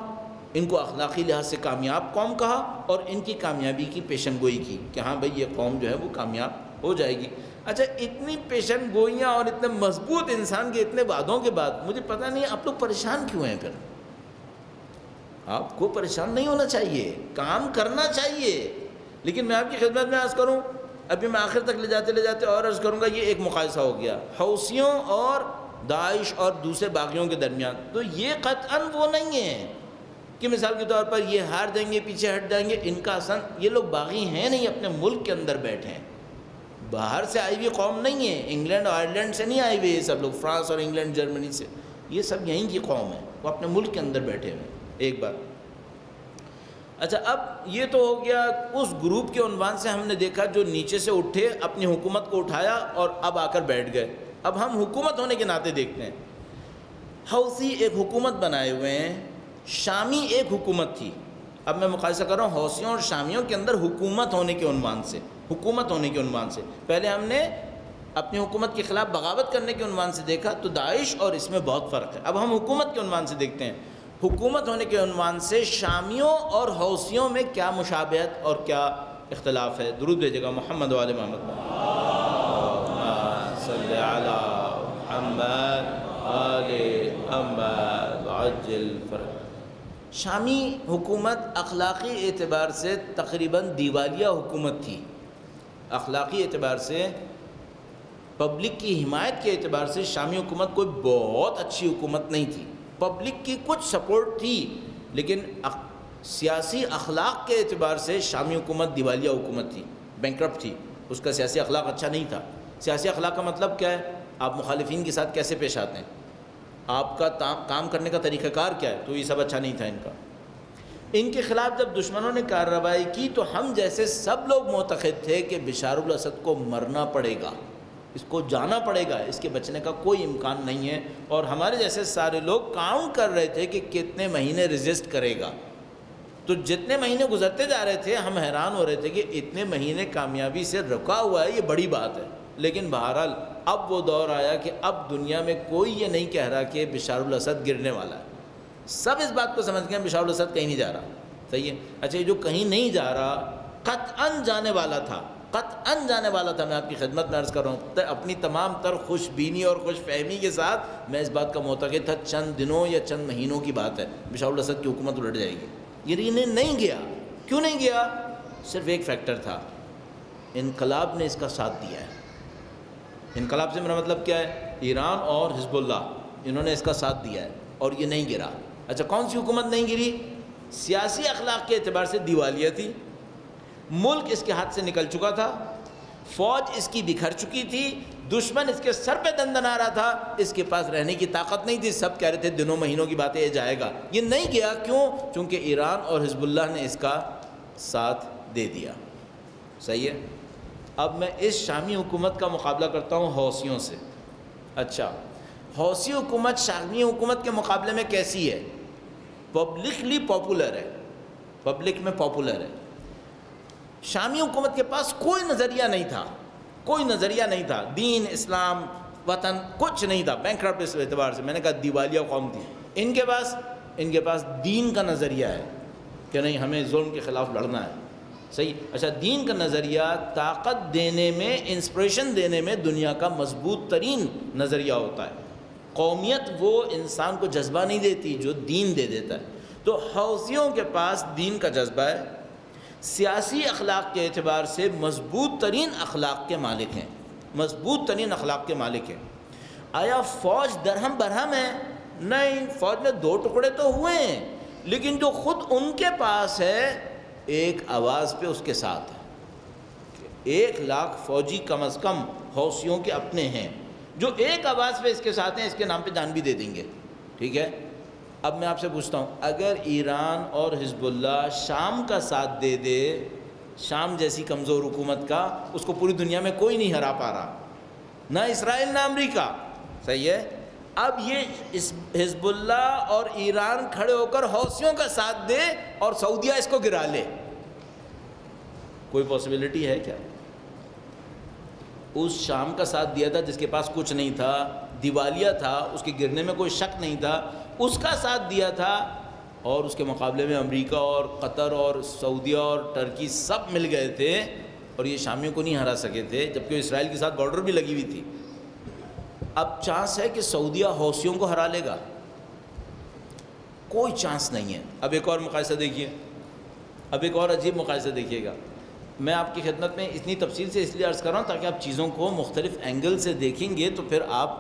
ان کو اخلاقی لحاظ سے کامیاب قوم کہا اور ان کی کامیابی کی پیشن گوئی کی کہ ہاں بھئی یہ قوم جو ہے وہ کامیاب ہو جائے گی۔ اچھا اتنی پیشن گوئیاں اور اتنے مضبوط انسان کے اتنے وعدوں کے بعد مجھے پتہ نہیں آپ لوگ پریشان کیوں ہیں؟ پھر آپ کو پریشان نہیں ہونا چاہیے، کام کرنا چاہیے۔ لیکن میں آپ کی خدمت میں عرض کروں، ابھی میں آخر تک لے جاتے اور عرض کروں گا، یہ ایک مقایسہ ہو گیا حوثیوں اور داعش اور دوسرے باغیوں کے درمیان، تو یہ قطعاً وہ نہیں ہے کہ مثال کے طور پر یہ ہار دیں گے، پیچھے ہٹ جائیں گے۔ ان کا اصل یہ لوگ باغی ہیں نہیں، اپنے ملک کے اندر بیٹھے ہیں، باہر سے آئی ہوئی قوم نہیں ہے، انگلینڈ اور آئرلینڈ سے نہیں آئی ہوئی یہ سب لوگ، فرانس اور انگلینڈ جرمنی سے، یہ سب یہیں کی قوم ہے، وہ اپنے ملک کے اندر بیٹھے ہوئے۔ ایک بات اچھا، اب یہ تو ہو گیا اس گروپ کے عنوان سے ہم نے دیکھا جو نیچے سے اٹھے، اپنی حکومت کو اٹھایا اور اب آ کر بیٹھ گئے۔ اب ہم حکومت ہونے کے ناطے دیکھتے ہیں، حوثی ایک حکومت بنائے ہوئے ہیں، شامی ایک حکومت تھی۔ اب میں مقایسہ کر رہا ہوں حوثیوں اور شامیوں کے اندر حکومت ہونے کے عنوان سے، حکومت ہونے کے عنوان سے پہلے ہم نے اپنی حکومت کے خلاف بغاوت کرنے کے عنوان سے دیکھا، تو داعش اور اس میں بہت فرق ہے۔ اب ہم حکومت کے عنوان سے دیکھتے ہیں، حکومت ہونے کے عنوان سے شامیوں اور حوثیوں میں کیا مشابہت اور کیا اختلاف ہے۔ درود بھیجے گا محمد و آل محمد۔ صلی علی محمد آل محمد وعجل فرج۔ شامی حکومت اخلاقی اعتبار سے تقریباً دیوالیہ حکومت تھی، اخلاقی اعتبار سے، پبلک کی حمایت کے اعتبار سے شامی حکومت کوئی بہت اچھی حکومت نہیں تھی۔ پبلک کی کچھ سپورٹ تھی لیکن سیاسی اخلاق کے اعتبار سے شامی حکومت دیوالیہ حکومت تھی، بینکرپٹ تھی، اس کا سیاسی اخلاق اچھا نہیں تھا۔ سیاسی اخلاق کا مطلب کیا ہے؟ آپ مخالفین کے ساتھ کیسے پیش آتے ہیں، آپ کا کام کرنے کا طریقہ کار کیا ہے، تو یہ سب اچھا نہیں تھا ان کا۔ ان کے خلاف جب دشمنوں نے کارروائی کی تو ہم جیسے سب لوگ معتقد تھے کہ بشار الاسد کو مرنا پڑے گا، اس کو جانا پڑے گا، اس کے بچنے کا کوئی امکان نہیں ہے، اور ہمارے جیسے سارے لوگ کاؤنٹ کر رہے تھے کہ کتنے مہینے ریزسٹ کرے گا۔ تو جتنے مہینے گزرتے جا رہے تھے ہم حیران ہو رہے تھے کہ اتنے مہینے کامیابی سے رکا ہوا ہے، یہ بڑی بات ہے۔ لیکن بہرحال اب وہ دور آیا کہ اب دنیا میں کوئی یہ نہیں کہہ رہا کہ بشار الاسد گرنے والا ہے، سب اس بات کو سمجھ گئے ہیں بشار الاسد کہیں نہیں جا رہا، صحیح ہے۔ اچھا یہ جو کہیں نہیں جا رہا قطعاً جانے والا تھا، قطعاً جانے والا تھا۔ میں آپ کی خدمت میں عرض کر رہا ہوں، اپنی تمام تر خوش بینی اور خوش فہمی کے ساتھ میں اس بات کا معتقد تھا چند دنوں یا چند مہینوں کی بات ہے، بشار الاسد کی حکومت الٹ جائے گی۔ یہ نہیں گیا۔ کیوں نہیں گیا؟ صرف ایک فیکٹر تھا، انقلاب نے اس کا ساتھ دیا ہے۔ انقلاب سے میرا مطلب کیا ہے؟ ایران اور حزب اللہ، انہوں نے اس کا ساتھ دیا ہے اور یہ نہیں گرا۔ اچھا، کون سی حکومت نہیں گری؟ سیاسی اخلاق کے اعتبار سے دیوالیہ تھی، ملک اس کے ہاتھ سے نکل چکا تھا، فوج اس کی بکھر چکی تھی، دشمن اس کے سر پہ دندنا رہا تھا، اس کے پاس رہنے کی طاقت نہیں تھی۔ سب کہہ رہے تھے دنوں مہینوں کی باتیں، یہ جائے گا۔ یہ نہیں گیا، کیوں؟ چونکہ ایران اور حزب اللہ نے اس کا ساتھ دے دیا۔ صحیح ہے؟ اب میں اس شامی حکومت کا مقابلہ کرتا ہوں حوثیوں سے۔ اچھا، حوثی حکومت شامی حکومت کے مقابلے میں کیسی ہے؟ پبلکلی پاپولر ہے، پبلک میں پاپولر ہے۔ شامی حکومت کے پاس کوئی نظریہ نہیں تھا، کوئی نظریہ نہیں تھا، دین، اسلام، وطن، کچھ نہیں تھا۔ بینکرپٹ اس اعتبار سے میں نے کہا دیوالیہ قوم تھی۔ ان کے پاس دین کا نظریہ ہے کہ نہیں، ہمیں ظلم کے خلاف لڑنا ہے۔ صحیح۔ اچھا، دین کا نظریہ طاقت دینے میں، انسپریشن دینے میں دنیا کا مضبوط ترین نظریہ ہوتا ہے۔ قومیت وہ انسان کو جذبہ نہیں دیتی جو دین دے دیتا ہے۔ تو حوثیوں کے پاس دین کا جذبہ ہے، سیاسی اخلاق کے اعتبار سے مضبوط ترین اخلاق کے مالک ہیں، مضبوط ترین اخلاق کے مالک ہیں۔ آیا فوج درہم برہم ہے؟ نہیں، فوج میں 2 ٹکڑے تو ہوئے ہیں، لیکن جو خود ان کے پاس ہے ایک آواز پہ اس کے ساتھ ہے۔ 1 لاکھ فوجی کم از کم حوثیوں کے اپنے ہیں، جو ایک آواز پہ اس کے ساتھ ہیں، اس کے نام پہ جان بھی دے دیں گے۔ ٹھیک ہے؟ اب میں آپ سے پوچھتا ہوں، اگر ایران اور حزب اللہ شام کا ساتھ دے دے، شام جیسی کمزور حکومت کا، اس کو پوری دنیا میں کوئی نہیں ہرا پا رہا، نہ اسرائیل نہ امریکہ۔ صحیح ہے؟ اب یہ حزب اللہ اور ایران کھڑے ہو کر حوثیوں کا ساتھ دے اور سعودیہ اس کو گرا لے، کوئی پاسبلٹی ہے کیا؟ اس شام کا ساتھ دیا تھا جس کے پاس کچھ نہیں تھا، دیوالیہ تھا، اس کے گرنے میں کوئی شک نہیں تھا، اس کا ساتھ دیا تھا، اور اس کے مقابلے میں امریکہ اور قطر اور سعودیہ اور ٹرکی سب مل گئے تھے اور یہ شامیوں کو نہیں ہرا سکے تھے، جبکہ اسرائیل کے ساتھ بارڈر بھی لگی ہوئی تھی۔ اب چانس ہے کہ سعودیہ حوثیوں کو ہرا لے گا؟ کوئی چانس نہیں ہے۔ اب ایک اور مقایسہ دیکھیے، اب ایک اور عجیب مقایسہ دیکھیے گا۔ میں آپ کی خدمت میں اتنی تفصیل سے اس لیے عرض کر رہا ہوں تاکہ آپ چیزوں کو مختلف اینگل سے دیکھیں گے تو پھر آپ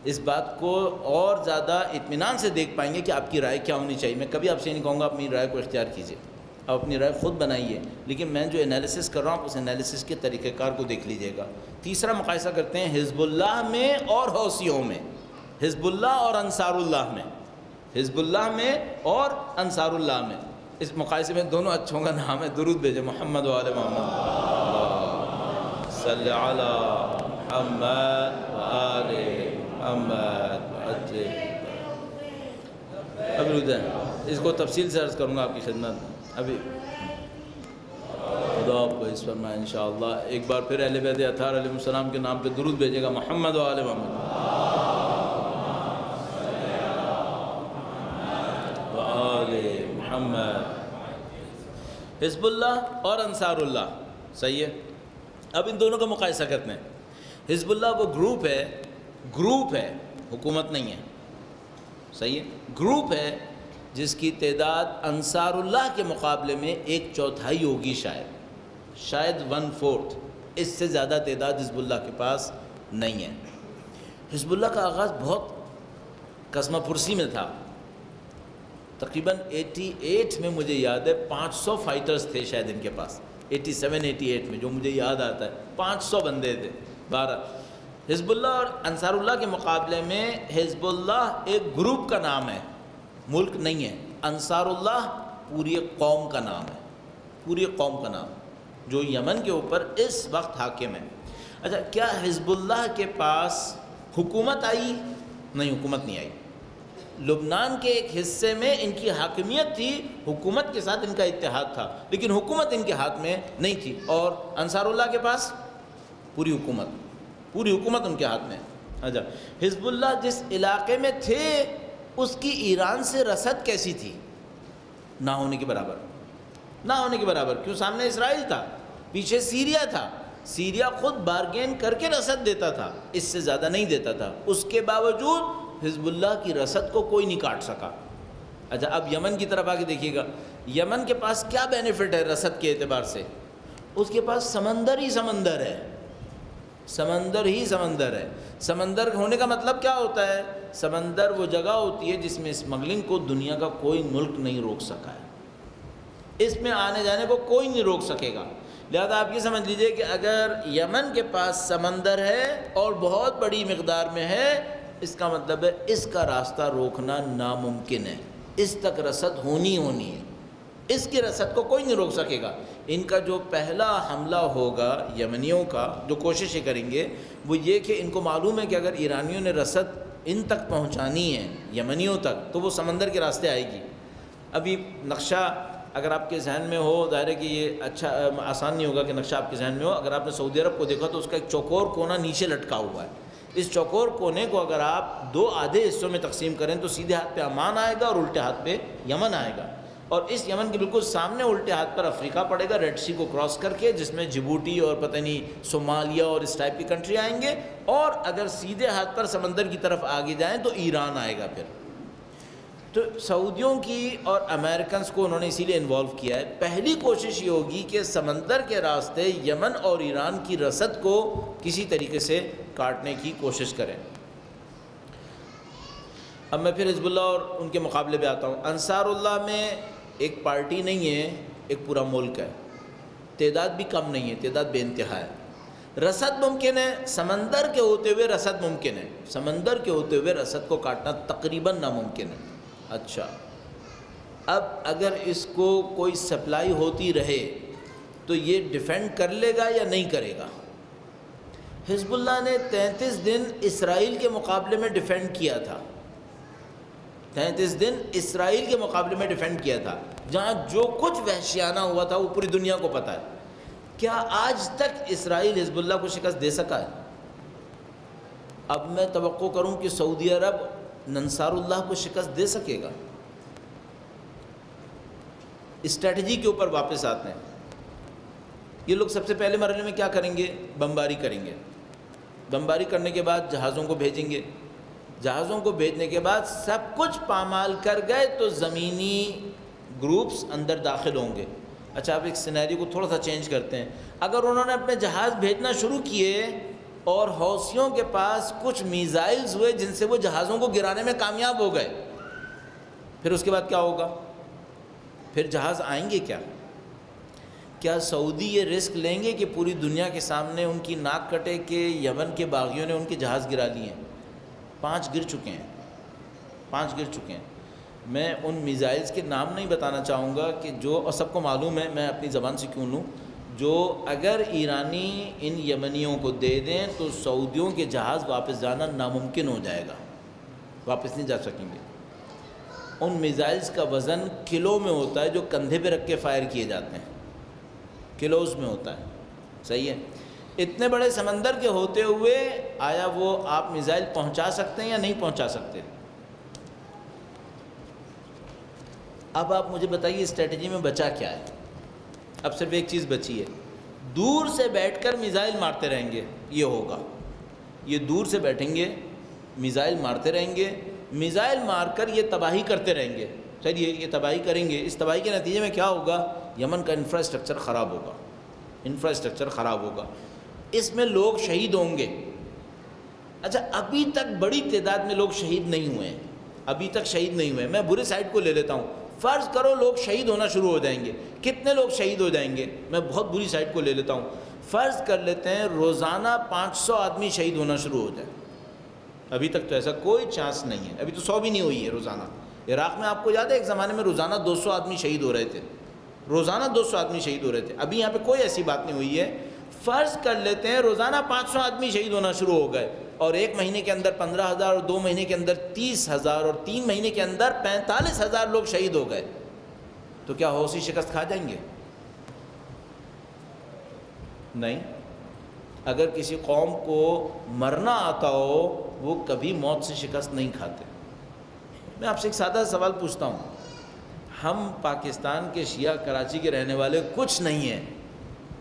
اس بات کو اور زیادہ اطمینان سے دیکھ پائیں گے کہ آپ کی رائے کیا ہونی چاہیے۔ میں کبھی آپ سے نہیں کہوں گا اپنی رائے کو اختیار کیجیے، آپ اپنی رائے خود بنائیے، لیکن میں جو انالیسس کر رہا ہوں اس انالیسس کے طریقہ کار کو دیکھ لیجیے گا۔ تیسرا مقایسہ کرتے ہیں حزب اللہ میں اور حوثیوں میں، حزب اللہ اور انصار اللہ میں، حزب اللہ میں اور انصار اللہ میں۔ اس مقایسے میں دونوں اچھوں کا نام ہے، درود بھیجیں محمد و آل محمد، صلی علی محمد و آل محمد۔ ابھی رک جائیں، اس کو تفصیل سے عرض کروں گا آپ کی خدمت میں۔ ابھی خدا آپ کو اس پر میں انشاءاللہ ایک بار پھر اہل بیت اطہار علیہ السلام کے نام پہ درود بھیجے گا، محمد و آل محمد و آل محمد۔ حزب اللہ اور انصار اللہ، صحیح ہے؟ اب ان دونوں کا مقایسہ کرتے ہیں۔ حزب اللہ وہ گروپ ہے، حکومت نہیں ہے، صحیح ہے؟ گروپ ہے جس کی تعداد انصار اللہ کے مقابلے میں 1/4 ہوگی، شاید 1/4، اس سے زیادہ تعداد حزب اللہ کے پاس نہیں ہے۔ حزب اللہ کا آغاز بہت قزمہ پرسی میں تھا، تقریباً 88 میں مجھے یاد ہے 500 فائٹرز تھے شاید ان کے پاس، 87-88 میں جو مجھے یاد آتا ہے 500 بندے تھے۔ 12 حزب اللہ اور انصار اللہ کے مقابلے میں حزب اللہ ایک گروپ کا نام ہے، ملک نہیں ہے۔ انصار اللہ پوری قوم کا نام ہے، پوری قوم کا نام جو یمن کے اوپر اس وقت حاکم ہے۔ اچھا، کیا حزب اللہ کے پاس حکومت آئی؟ نہیں، حکومت نہیں آئی۔ لبنان کے ایک حصے میں ان کی حاکمیت تھی، حکومت کے ساتھ ان کا اتحاد تھا، لیکن حکومت ان کے ہاتھ میں نہیں تھی۔ اور انصار اللہ کے پاس پوری حکومت ان کے ہاتھ میں۔ اچھا، حزب اللہ جس علاقے میں تھے اس کی ایران سے رسد کیسی تھی؟ نہ ہونے کے برابر، نہ ہونے کے برابر. کیوں؟ سامنے اسرائیل تھا، پیچھے سیریا تھا. سیریا خود بارگین کر کے رسد دیتا تھا، اس سے زیادہ نہیں دیتا تھا. اس کے باوجود حزب اللہ کی رسد کو کوئی نہیں کاٹ سکا. اچھا اب یمن کی طرف آ کے دیکھیے گا، یمن کے پاس کیا بینیفٹ ہے رسد کے اعتبار سے؟ اس کے پاس سمندر ہی سمندر ہے، سمندر ہی سمندر ہے. سمندر ہونے کا مطلب کیا ہوتا ہے؟ سمندر وہ جگہ ہوتی ہے جس میں اسمگلنگ کو دنیا کا کوئی ملک نہیں روک سکا ہے، اس میں آنے جانے کو کوئی نہیں روک سکے گا. لہذا آپ یہ سمجھ لیجئے کہ اگر یمن کے پاس سمندر ہے اور بہت بڑی مقدار میں ہے، اس کا مطلب ہے اس کا راستہ روکنا ناممکن ہے، اس تک رسد ہونی ہے، اس کی رسد کو کوئی نہیں روک سکے گا. ان کا جو پہلا حملہ ہوگا یمنیوں کا، جو کوششیں کریں گے وہ یہ کہ ان کو معلوم ہے کہ اگر ایرانیوں نے رسد ان تک پہنچانی ہے یمنیوں تک تو وہ سمندر کے راستے آئے گی. ابھی نقشہ اگر آپ کے ذہن میں ہو، ظاہر ہے کہ یہ اچھا آسان نہیں ہوگا کہ نقشہ آپ کے ذہن میں ہو. اگر آپ نے سعودی عرب کو دیکھا تو اس کا ایک چوکور کونا نیچے لٹکا ہوا ہے. اس چوکور کونے کو اگر آپ دو آدھے حصوں میں تقسیم کریں تو سیدھے ہاتھ پہ عمان آئے گا اور الٹے ہاتھ پہ یمن آئے گا، اور اس یمن کے بالکل سامنے الٹے ہاتھ پر افریقہ پڑے گا ریڈ سی کو کراس کر کے، جس میں جبوٹی اور پتہ نہیں صومالیہ اور اس ٹائپ کی کنٹری آئیں گے. اور اگر سیدھے ہاتھ پر سمندر کی طرف آگے جائیں تو ایران آئے گا. پھر تو سعودیوں کی اور امریکنز کو انہوں نے اسی لیے انوالو کیا ہے. پہلی کوشش یہ ہوگی کہ سمندر کے راستے یمن اور ایران کی رسد کو کسی طریقے سے کاٹنے کی کوشش کریں. اب میں پھر حزب اللہ اور ان کے مقابلے پہ آتا ہوں. انصار اللہ میں ایک پارٹی نہیں ہے، ایک پورا ملک ہے. تعداد بھی کم نہیں ہے، تعداد بے انتہا ہے. رسد ممکن ہے، سمندر کے ہوتے ہوئے رسد ممکن ہے، سمندر کے ہوتے ہوئے رسد کو کاٹنا تقریباً ناممکن ہے. اچھا اب اگر اس کو کوئی سپلائی ہوتی رہے تو یہ ڈیفینڈ کر لے گا یا نہیں کرے گا؟ حزب اللہ نے 33 دن اسرائیل کے مقابلے میں ڈیفینڈ کیا تھا، 33 دن اسرائیل کے مقابلے میں ڈیفینڈ کیا تھا، جہاں جو کچھ وحشیانہ ہوا تھا وہ پوری دنیا کو پتہ ہے. کیا آج تک اسرائیل حزب اللہ کو شکست دے سکا ہے؟ اب میں توقع کروں کہ سعودی عرب انصار اللہ کو شکست دے سکے گا. اسٹریٹجی کے اوپر واپس آتے ہیں. یہ لوگ سب سے پہلے مرحلے میں کیا کریں گے؟ بمباری کریں گے. بمباری کرنے کے بعد جہازوں کو بھیجیں گے. جہازوں کو بھیجنے کے بعد سب کچھ پامال کر گئے تو زمینی گروپس اندر داخل ہوں گے. اچھا آپ ایک سینیریو کو تھوڑا سا چینج کرتے ہیں. اگر انہوں نے اپنے جہاز بھیجنا شروع کیے اور حوثیوں کے پاس کچھ میزائلز ہوئے جن سے وہ جہازوں کو گرانے میں کامیاب ہو گئے، پھر اس کے بعد کیا ہوگا؟ پھر جہاز آئیں گے کیا؟ کیا سعودی یہ رسک لیں گے کہ پوری دنیا کے سامنے ان کی ناک کٹے کہ یمن کے باغیوں نے ان کے جہاز گرا لیے ہیں؟ 5 گر چکے ہیں، 5 گر چکے ہیں. میں ان میزائلز کے نام نہیں بتانا چاہوں گا کہ جو، اور سب کو معلوم ہے میں اپنی زبان سے کیوں لوں، جو اگر ایرانی ان یمنیوں کو دے دیں تو سعودیوں کے جہاز واپس جانا ناممکن ہو جائے گا، واپس نہیں جا سکیں گے. ان میزائلز کا وزن کلو میں ہوتا ہے، جو کندھے پہ رکھ کے فائر کیے جاتے ہیں، کلوز میں ہوتا ہے. صحیح ہے؟ اتنے بڑے سمندر کے ہوتے ہوئے آیا وہ آپ میزائل پہنچا سکتے ہیں یا نہیں پہنچا سکتے؟ اب آپ مجھے بتائیے اسٹریٹجی میں بچا کیا ہے؟ اب صرف ایک چیز بچی ہے، دور سے بیٹھ کر میزائل مارتے رہیں گے. یہ ہوگا، یہ دور سے بیٹھیں گے، میزائل مارتے رہیں گے، میزائل مار کر یہ تباہی کرتے رہیں گے. چلیے یہ تباہی کریں گے، اس تباہی کے نتیجے میں کیا ہوگا؟ یمن کا انفراسٹرکچر خراب ہوگا، انفراسٹرکچر خراب ہوگا، اس میں لوگ شہید ہوں گے. اچھا ابھی تک بڑی تعداد میں لوگ شہید نہیں ہوئے ہیں، ابھی تک شہید نہیں ہوئے. میں برے سائڈ کو لے لیتا ہوں. فرض کرو لوگ شہید ہونا شروع ہو جائیں گے. کتنے لوگ شہید ہو جائیں گے؟ میں بہت بری سائڈ کو لے لیتا ہوں. فرض کر لیتے ہیں روزانہ 500 آدمی شہید ہونا شروع ہو جائے. ابھی تک تو ایسا کوئی چانس نہیں ہے، ابھی تو 100 بھی نہیں ہوئی ہے روزانہ. عراق میں آپ کو یاد ہے ایک زمانے میں روزانہ 200 آدمی شہید ہو رہے تھے، روزانہ 200 آدمی شہید ہو رہے تھے. ابھی یہاں پہ کوئی ایسی بات نہیں ہوئی ہے. فرض کر لیتے ہیں روزانہ 500 آدمی شہید ہونا شروع ہو گئے، اور 1 مہینے کے اندر 15,000 اور 2 مہینے کے اندر 30,000 اور 3 مہینے کے اندر 45,000 لوگ شہید ہو گئے. تو کیا حوثی شکست کھا جائیں گے؟ نہیں. اگر کسی قوم کو مرنا آتا ہو وہ کبھی موت سے شکست نہیں کھاتے. میں آپ سے ایک سادہ سوال پوچھتا ہوں، ہم پاکستان کے شیعہ کراچی کے رہنے والے کچھ نہیں ہیں،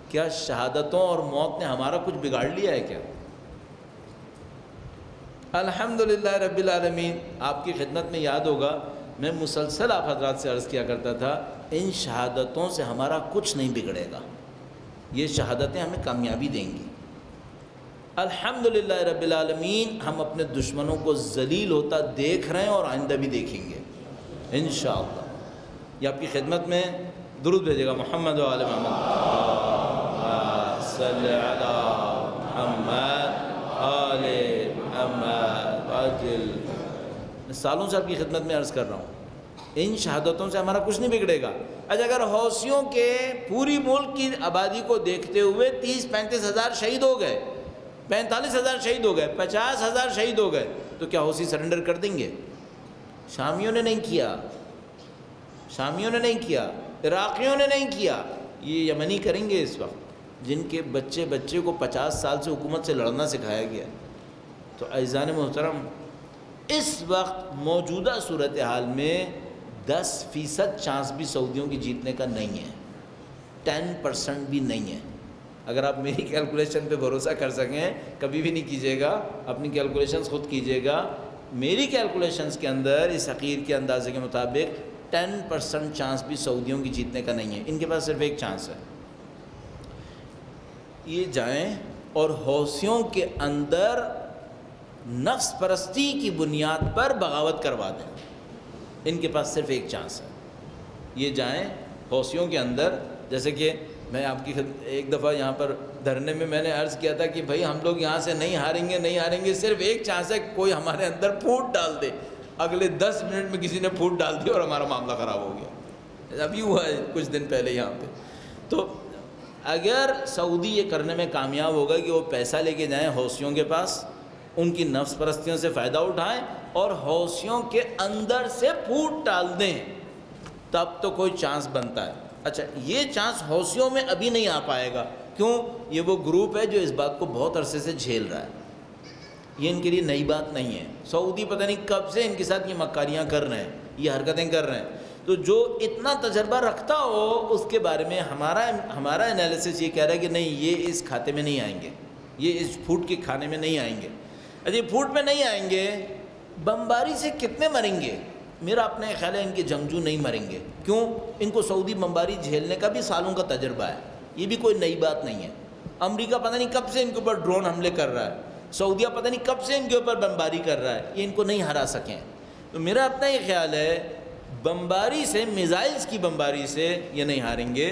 کیا شہادتوں اور موت نے ہمارا کچھ بگاڑ لیا ہے کیا؟ الحمدللہ رب العالمین۔ آپ کی خدمت میں یاد ہوگا میں مسلسل آپ حضرات سے عرض کیا کرتا تھا، ان شہادتوں سے ہمارا کچھ نہیں بگڑے گا، یہ شہادتیں ہمیں کامیابی دیں گی۔ الحمدللہ رب العالمین، ہم اپنے دشمنوں کو ذلیل ہوتا دیکھ رہے ہیں اور آئندہ بھی دیکھیں گے انشاءاللہ۔ یہ آپ کی خدمت میں درود بھیجے گا، محمد و آل محمد صلی علی محمد آل محمد عجل۔ میں سالوں سے آپ کی خدمت میں عرض کر رہا ہوں، ان شہادتوں سے ہمارا کچھ نہیں بگڑے گا۔ اچھا، اگر حوثیوں کے پوری ملک کی آبادی کو دیکھتے ہوئے 30-35 ہزار شہید ہو گئے، 45 ہزار شہید ہو گئے، 50 ہزار شہید ہو گئے، تو کیا حوثی سرنڈر کر دیں گے؟ شامیوں نے نہیں کیا، شامیوں نے نہیں کیا، عراقیوں نے نہیں کیا، یہ یمنی کریں گے اس وقت، جن کے بچے کو 50 سال سے حکومت سے لڑنا سکھایا گیا۔ تو عزیزان محترم، اس وقت موجودہ صورتحال میں 10% چانس بھی سعودیوں کی جیتنے کا نہیں ہے، 10% بھی نہیں ہے۔ اگر آپ میری کیلکولیشن پہ بھروسہ کر سکیں، کبھی بھی نہیں کیجیے گا، اپنی کیلکولیشنز خود کیجیے گا۔ میری کیلکولیشنز کے اندر اس حقیر کے اندازے کے مطابق 10% چانس بھی سعودیوں کی جیتنے کا نہیں ہے، ان کے پاس صرف ایک چانس ہے، یہ جائیں اور حوثیوں کے اندر نفس پرستی کی بنیاد پر بغاوت کروا دیں، ان کے پاس صرف ایک چانس ہے، یہ جائیں حوثیوں کے اندر۔ جیسے کہ میں آپ کی ایک دفعہ یہاں پر دھرنے میں میں نے عرض کیا تھا کہ بھائی ہم لوگ یہاں سے نہیں ہاریں گے، صرف ایک چانس ہے، کوئی ہمارے اندر پھوٹ ڈال دے۔ اگلے 10 منٹ میں کسی نے پھوٹ ڈال دی اور ہمارا معاملہ خراب ہو گیا، ابھی ہوا ہے کچھ دن پہلے یہاں پہ۔ تو اگر سعودی یہ کرنے میں کامیاب ہوگا کہ وہ پیسہ لے کے جائیں حوثیوں کے پاس، ان کی نفس پرستیوں سے فائدہ اٹھائیں اور حوثیوں کے اندر سے پھوٹ ڈال دیں، تب تو کوئی چانس بنتا ہے۔ اچھا، یہ چانس حوثیوں میں ابھی نہیں آ پائے گا، کیوں؟ یہ وہ گروپ ہے جو اس بات کو بہت عرصے سے جھیل رہا ہے، یہ ان کے لیے نئی بات نہیں ہے۔ سعودی پتہ نہیں کب سے ان کے ساتھ یہ مکاریاں کر رہے ہیں، یہ حرکتیں کر رہے ہیں۔ تو جو اتنا تجربہ رکھتا ہو اس کے بارے میں ہمارا انالیسس یہ کہہ رہا ہے کہ نہیں، یہ اس کھاتے میں نہیں آئیں گے، یہ اس پھوٹ کے کھانے میں نہیں آئیں گے۔ اچھا، پھوٹ میں نہیں آئیں گے، بمباری سے کتنے مریں گے؟ میرا اپنا خیال ہے ان کے جنگجو نہیں مریں گے، کیوں؟ ان کو سعودی بمباری جھیلنے کا بھی سالوں کا تجربہ ہے، یہ بھی کوئی نئی بات نہیں ہے۔ امریکہ پتہ نہیں کب سے ان کے اوپر ڈرون حملے کر رہا ہے، سعودیہ پتہ نہیں کب سے ان کے اوپر بمباری کر رہا ہے، یہ ان کو نہیں ہرا سکیں۔ تو میرا اپنا یہ خیال ہے بمباری سے، میزائلز کی بمباری سے یہ نہیں ہاریں گے۔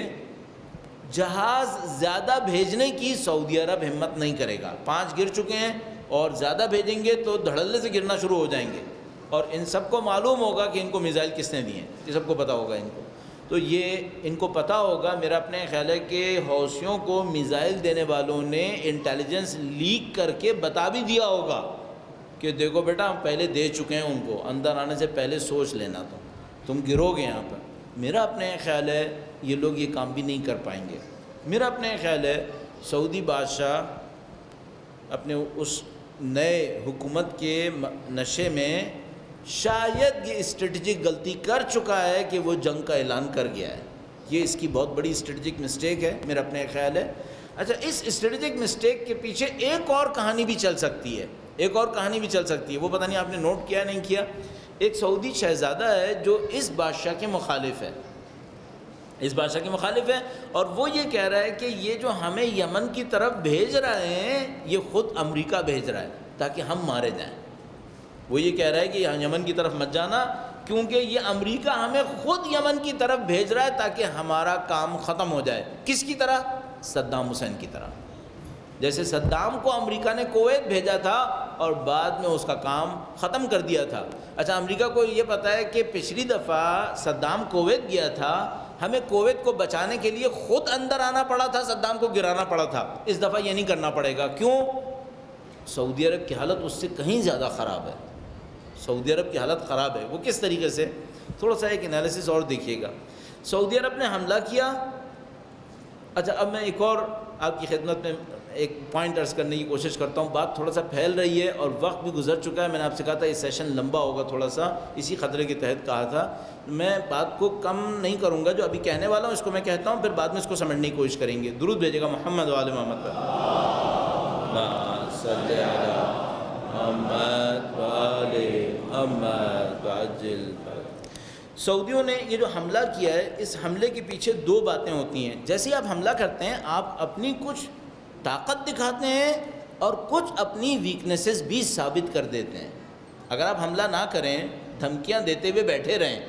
جہاز زیادہ بھیجنے کی سعودی عرب ہمت نہیں کرے گا، 5 گر چکے ہیں اور زیادہ بھیجیں گے تو دھڑلے سے گرنا شروع ہو جائیں گے، اور ان سب کو معلوم ہوگا کہ ان کو میزائل کس نے دیے ہیں، یہ سب کو پتہ ہوگا ان کو۔ تو یہ ان کو پتہ ہوگا، میرا اپنے خیال ہے کہ حوثیوں کو میزائل دینے والوں نے انٹیلیجنس لیک کر کے بتا بھی دیا ہوگا کہ دیکھو بیٹا ہم پہلے دے چکے ہیں ان کو، اندر آنے سے پہلے سوچ لینا، تم گرو گے یہاں پر۔ میرا اپنے خیال ہے یہ لوگ یہ کام بھی نہیں کر پائیں گے۔ میرا اپنے خیال ہے سعودی بادشاہ اپنے اس نئے حکومت کے نشے میں شاید یہ اسٹریٹجک غلطی کر چکا ہے کہ وہ جنگ کا اعلان کر گیا ہے، یہ اس کی بہت بڑی اسٹریٹجک مسٹیک ہے، میرا اپنے خیال ہے۔ اچھا، اس اسٹریٹجک مسٹیک کے پیچھے ایک اور کہانی بھی چل سکتی ہے، ایک اور کہانی بھی چل سکتی ہے، وہ پتہ نہیں آپ نے نوٹ کیا نہیں کیا۔ ایک سعودی شہزادہ ہے جو اس بادشاہ کے مخالف ہے، اس بادشاہ کے مخالف ہے، اور وہ یہ کہہ رہا ہے کہ یہ جو ہمیں یمن کی طرف بھیج رہے ہیں یہ خود امریکہ بھیج رہا ہے تاکہ ہم مارے جائیں۔ وہ یہ کہہ رہا ہے کہ یمن کی طرف مت جانا کیونکہ یہ امریکہ ہمیں خود یمن کی طرف بھیج رہا ہے تاکہ ہمارا کام ختم ہو جائے۔ کس کی طرح؟ صدام حسین کی طرح، جیسے صدام کو امریکہ نے کویت بھیجا تھا اور بعد میں اس کا کام ختم کر دیا تھا۔ اچھا، امریکہ کو یہ پتہ ہے کہ پچھلی دفعہ صدام کویت گیا تھا، ہمیں کویت کو بچانے کے لیے خود اندر آنا پڑا تھا، صدام کو گرانا پڑا تھا، اس دفعہ یہ نہیں کرنا پڑے گا۔ کیوں؟ سعودی عرب کی حالت اس سے کہیں زیادہ خراب ہے، سعودی عرب کی حالت خراب ہے۔ وہ کس طریقے سے؟ تھوڑا سا ایک انالیسس اور دیکھیے گا۔ سعودی عرب نے حملہ کیا۔ اچھا، اب میں ایک اور آپ کی خدمت میں ایک پوائنٹ عرض کرنے کی کوشش کرتا ہوں. بات تھوڑا سا پھیل رہی ہے اور وقت بھی گزر چکا ہے. میں نے آپ سے کہا تھا یہ سیشن لمبا ہوگا تھوڑا سا, اسی خطرے کے تحت کہا تھا. میں بات کو کم نہیں کروں گا, جو ابھی کہنے والا ہوں اس کو میں کہتا ہوں, پھر بعد میں اس کو سمجھنے کی کوشش کریں گے. درود بھیجے گا محمد و آل محمد پر. صلی علی محمد و آل محمد وعجل. سعودیوں نے یہ جو حملہ کیا ہے, اس حملے کے پیچھے دو باتیں ہوتی ہیں. جیسے آپ حملہ کرتے ہیں آپ اپنی کچھ طاقت دکھاتے ہیں اور کچھ اپنی ویکنیسز بھی ثابت کر دیتے ہیں. اگر آپ حملہ نہ کریں, دھمکیاں دیتے ہوئے بیٹھے رہیں,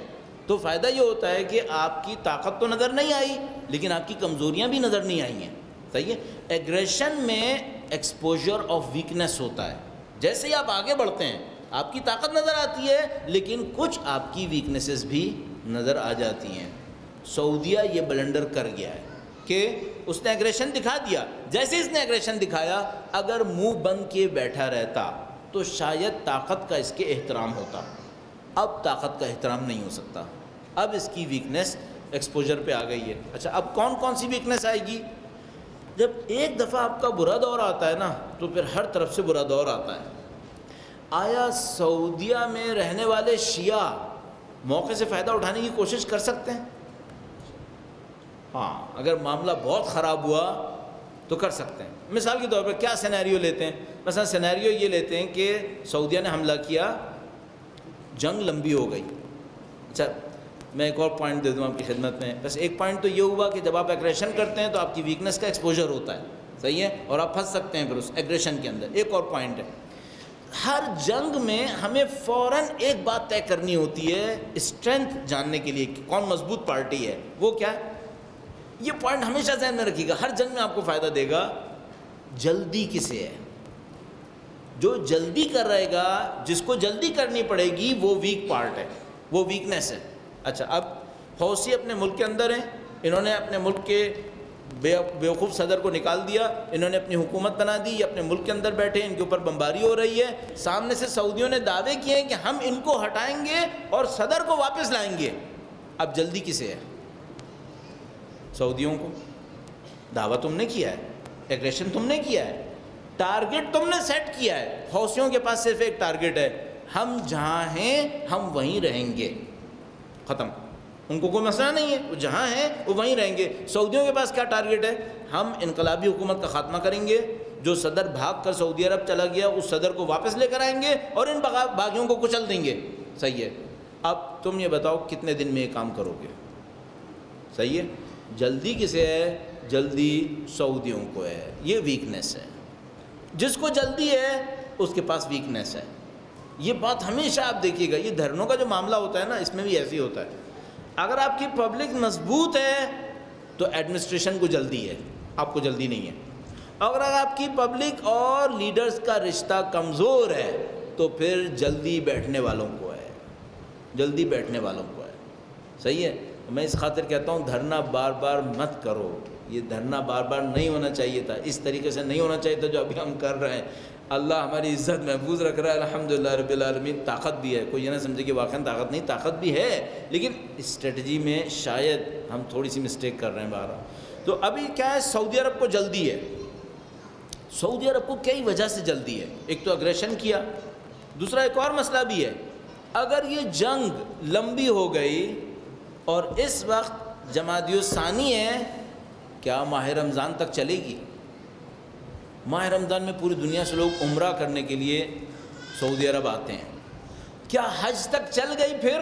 تو فائدہ یہ ہوتا ہے کہ آپ کی طاقت تو نظر نہیں آئی لیکن آپ کی کمزوریاں بھی نظر نہیں آئی ہیں. صحیح ہے. ایگریشن میں ایکسپوجر آف ویکنیس ہوتا ہے. جیسے ہی آپ آگے بڑھتے ہیں آپ کی طاقت نظر آتی ہے لیکن کچھ آپ کی ویکنیسز بھی نظر آ جاتی ہیں. سعودیہ یہ بلنڈر کر گیا ہے کہ اس نے ایگریشن دکھا دیا. جیسے اس نے ایگریشن دکھایا, اگر منہ بند کیے بیٹھا رہتا تو شاید طاقت کا اس کے احترام ہوتا. اب طاقت کا احترام نہیں ہو سکتا, اب اس کی ویکنیس ایکسپوجر پہ آ گئی ہے. اچھا, اب کون کون سی ویکنیس آئے گی؟ جب ایک دفعہ آپ کا برا دور آتا ہے نا, تو پھر ہر طرف سے برا دور آتا ہے. آیا سعودیہ میں رہنے والے شیعہ موقع سے فائدہ اٹھانے کی کوشش کر سکتے ہیں؟ ہاں, اگر معاملہ بہت خراب ہوا تو کر سکتے ہیں. مثال کے طور پر کیا سینیریو لیتے ہیں؟ مثلا سینیریو یہ لیتے ہیں کہ سعودیہ نے حملہ کیا, جنگ لمبی ہو گئی. اچھا, میں ایک اور پوائنٹ دے دوں آپ کی خدمت میں. بس ایک پوائنٹ تو یہ ہوا کہ جب آپ ایگریشن کرتے ہیں تو آپ کی ویکنیس کا ایکسپوجر ہوتا ہے. صحیح ہے, اور آپ پھنس سکتے ہیں پھر اس ایگریشن کے اندر. ایک اور پوائنٹ ہے, ہر جنگ میں ہمیں فوراً ایک بات طے کرنی ہوتی ہے اسٹرینتھ جاننے کے لیے کہ کون مضبوط پارٹی ہے. وہ کیا ہے؟ یہ پوائنٹ ہمیشہ ذہن میں رکھیے گا, ہر جنگ میں آپ کو فائدہ دے گا. جلدی کسے ہے؟ جو جلدی کر رہے گا, جس کو جلدی کرنی پڑے گی, وہ ویک پارٹ ہے, وہ ویکنیس ہے. اچھا, اب حوثی اپنے ملک کے اندر ہیں, انہوں نے اپنے ملک کے بیوقوف صدر کو نکال دیا, انہوں نے اپنی حکومت بنا دی, یہ اپنے ملک کے اندر بیٹھے, ان کے اوپر بمباری ہو رہی ہے. سامنے سے سعودیوں نے دعوے کیے ہیں کہ ہم ان کو ہٹائیں گے اور صدر کو واپس لائیں گے. اب جلدی کسے ہے؟ سعودیوں کو. دعویٰ تم نے کیا ہے, ایگریشن تم نے کیا ہے, ٹارگٹ تم نے سیٹ کیا ہے. حوثیوں کے پاس صرف ایک ٹارگٹ ہے, ہم جہاں ہیں ہم وہیں رہیں گے. ختم. ان کو کوئی مسئلہ نہیں ہے, وہ جہاں ہیں وہ وہیں رہیں گے. سعودیوں کے پاس کیا ٹارگٹ ہے؟ ہم انقلابی حکومت کا خاتمہ کریں گے, جو صدر بھاگ کر سعودی عرب چلا گیا اس صدر کو واپس لے کر آئیں گے اور ان باغیوں کو کچل دیں گے. صحیح ہے. اب تم یہ بتاؤ کتنے دن میں یہ کام کرو گے؟ صحیح ہے. جلدی کسے ہے؟ جلدی سعودیوں کو ہے. یہ ویکنیس ہے. جس کو جلدی ہے اس کے پاس ویکنیس ہے. یہ بات ہمیشہ آپ دیکھیے گا. یہ دھرنوں کا جو معاملہ ہوتا ہے نا, اس میں بھی ایسے ہی ہوتا ہے. اگر آپ کی پبلک مضبوط ہے تو ایڈمنسٹریشن کو جلدی ہے, آپ کو جلدی نہیں ہے. اگر آپ کی پبلک اور لیڈرز کا رشتہ کمزور ہے تو پھر جلدی بیٹھنے والوں کو ہے, جلدی بیٹھنے والوں کو ہے. صحیح ہے. میں اس خاطر کہتا ہوں دھرنا بار بار مت کرو. یہ دھرنا بار بار نہیں ہونا چاہیے تھا, اس طریقے سے نہیں ہونا چاہیے تھا جو ابھی ہم کر رہے ہیں. اللہ ہماری عزت محفوظ رکھ رہا ہے الحمدللہ رب العالمین. طاقت بھی ہے, کوئی یہ نہ سمجھے کہ واقعاً طاقت نہیں, طاقت بھی ہے, لیکن اسٹریٹجی میں شاید ہم تھوڑی سی مسٹیک کر رہے ہیں بارہ. تو ابھی کیا ہے, سعودی عرب کو جلدی ہے. سعودی عرب کو کئی وجہ سے جلدی ہے. ایک تو اگریشن کیا, دوسرا ایک اور مسئلہ بھی ہے. اگر یہ جنگ لمبی ہو گئی اور اس وقت جمادی الثانی ہے, کیا ماہ رمضان تک چلے گی؟ ماہ رمضان میں پوری دنیا سے لوگ عمرہ کرنے کے لیے سعودی عرب آتے ہیں. کیا حج تک چل گئی پھر؟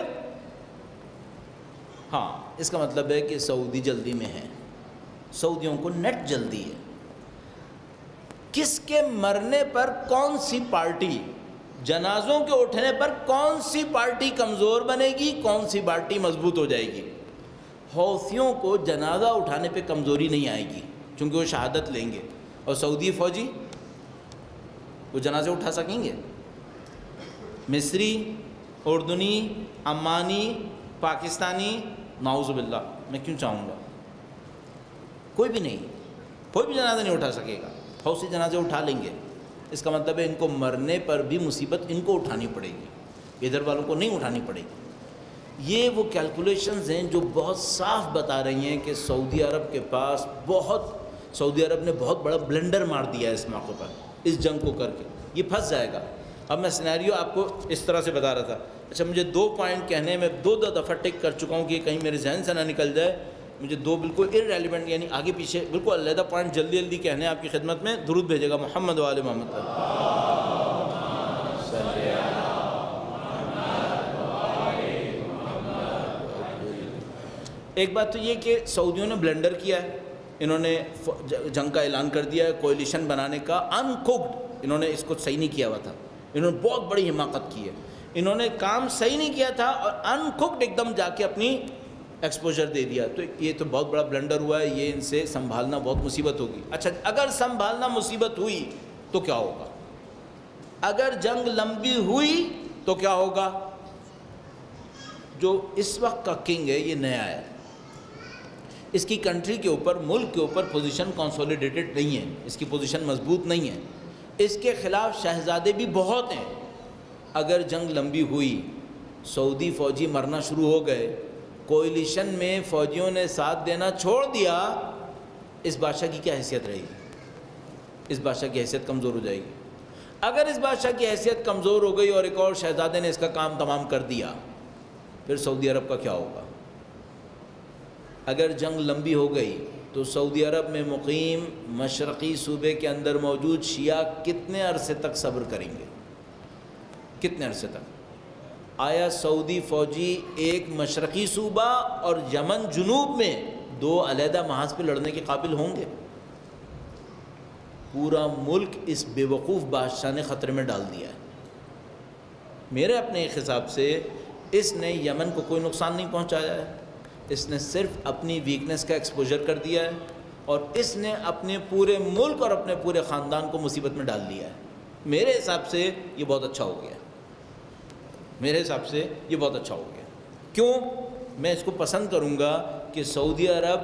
ہاں, اس کا مطلب ہے کہ سعودی جلدی میں ہے, سعودیوں کو نیٹ جلدی ہے. کس کے مرنے پر کون سی پارٹی, جنازوں کے اٹھنے پر کون سی پارٹی کمزور بنے گی, کون سی پارٹی مضبوط ہو جائے گی؟ حوثیوں کو جنازہ اٹھانے پہ کمزوری نہیں آئے گی چونکہ وہ شہادت لیں گے, اور سعودی فوجی وہ جنازے اٹھا سکیں گے. مصری, اردنی, عمانی, پاکستانی, نعوذ باللہ, میں کیوں چاہوں گا؟ کوئی بھی نہیں, کوئی بھی جنازہ نہیں اٹھا سکے گا. حوثی جنازے اٹھا لیں گے. اس کا مطلب ہے ان کو مرنے پر بھی مصیبت ان کو اٹھانی پڑے گی, ادھر والوں کو نہیں اٹھانی پڑے گی. یہ وہ کیلکولیشنز ہیں جو بہت صاف بتا رہی ہیں کہ سعودی عرب کے پاس بہت سعودی عرب نے بہت بڑا بلنڈر مار دیا ہے اس موقع پر، اس جنگ کو کر کے، یہ پھنس جائے گا۔ اب میں سینیریو آپ کو اس طرح سے بتا رہا تھا۔ اچھا، مجھے 2 پوائنٹ کہنے میں 2 دفعہ ٹک کر چکا ہوں کہ کہیں میرے ذہن سے نہ نکل جائے، مجھے 2 بالکل ارریلیونٹ یعنی آگے پیچھے بالکل علیحدہ پوائنٹ جلدی جلدی کہنے ہیں آپ کی خدمت میں۔ درود بھیجے گا محمد و آل محمد پر۔ ایک بات تو یہ کہ سعودیوں نے بلنڈر کیا ہے، انہوں نے جنگ کا اعلان کر دیا ہے، کوئلیشن بنانے کا، انکوکڈ، انہوں نے اس کو صحیح نہیں کیا ہوا تھا، انہوں نے بہت بڑی حماقت کی ہے، انہوں نے کام صحیح نہیں کیا تھا اور انکوکڈ ایک دم جا کے اپنی ایکسپوجر دے دیا، تو یہ تو بہت بڑا بلنڈر ہوا ہے، یہ ان سے سنبھالنا بہت مصیبت ہوگی۔ اچھا، اگر سنبھالنا مصیبت ہوئی تو کیا ہوگا؟ اگر جنگ لمبی ہوئی تو کیا ہوگا؟ جو اس وقت کا کنگ ہے یہ نیا ہے، اس کی کنٹری کے اوپر، ملک کے اوپر پوزیشن کنسولیڈیٹڈ نہیں ہے، اس کی پوزیشن مضبوط نہیں ہے، اس کے خلاف شہزادے بھی بہت ہیں۔ اگر جنگ لمبی ہوئی، سعودی فوجی مرنا شروع ہو گئے، کوئلیشن میں فوجیوں نے ساتھ دینا چھوڑ دیا، اس بادشاہ کی کیا حیثیت رہے گی؟ اس بادشاہ کی حیثیت کمزور ہو جائے گی۔ اگر اس بادشاہ کی حیثیت کمزور ہو گئی اور ایک اور شہزادے نے اس کا کام تمام کر دیا، پھر سعودی عرب کا کیا ہوگا؟ اگر جنگ لمبی ہو گئی تو سعودی عرب میں مقیم مشرقی صوبے کے اندر موجود شیعہ کتنے عرصے تک صبر کریں گے؟ کتنے عرصے تک؟ آیا سعودی فوجی ایک مشرقی صوبہ اور یمن جنوب میں 2 علیحدہ محاذ پہ لڑنے کے قابل ہوں گے؟ پورا ملک اس بے وقوف بادشاہ نے خطرے میں ڈال دیا ہے۔ میرے اپنے ایک حساب سے اس نے یمن کو کوئی نقصان نہیں پہنچایا ہے، اس نے صرف اپنی ویکنس کا ایکسپوجر کر دیا ہے اور اس نے اپنے پورے ملک اور اپنے پورے خاندان کو مصیبت میں ڈال دیا ہے۔ میرے حساب سے یہ بہت اچھا ہو گیا، میرے حساب سے یہ بہت اچھا ہو گیا۔ کیوں؟ میں اس کو پسند کروں گا کہ سعودی عرب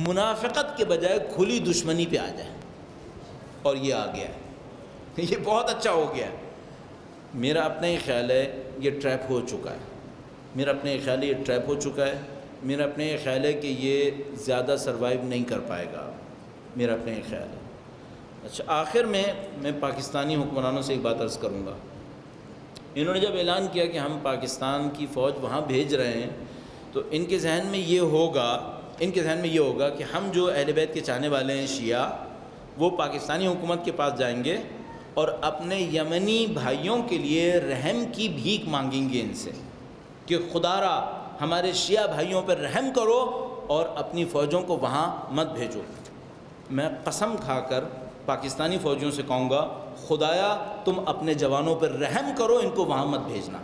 منافقت کے بجائے کھلی دشمنی پہ آ جائے، اور یہ آ گیا ہے، یہ بہت اچھا ہو گیا ہے۔ میرا اپنا ہی خیال ہے یہ ٹریپ ہو چکا ہے، میرا اپنا ہی خیال ہے یہ ٹریپ ہو چکا ہے، میرا اپنا یہ خیال ہے کہ یہ زیادہ سروائیو نہیں کر پائے گا، میرا اپنا یہ خیال ہے۔ اچھا، آخر میں پاکستانی حکمرانوں سے ایک بات عرض کروں گا۔ انہوں نے جب اعلان کیا کہ ہم پاکستان کی فوج وہاں بھیج رہے ہیں تو ان کے ذہن میں یہ ہوگا کہ ہم جو اہل بیت کے چاہنے والے ہیں شیعہ، وہ پاکستانی حکومت کے پاس جائیں گے اور اپنے یمنی بھائیوں کے لیے رحم کی بھیک مانگیں گے ان سے کہ خدا را ہمارے شیعہ بھائیوں پر رحم کرو اور اپنی فوجوں کو وہاں مت بھیجو۔ میں قسم کھا کر پاکستانی فوجیوں سے کہوں گا، خدایا تم اپنے جوانوں پر رحم کرو، ان کو وہاں مت بھیجنا۔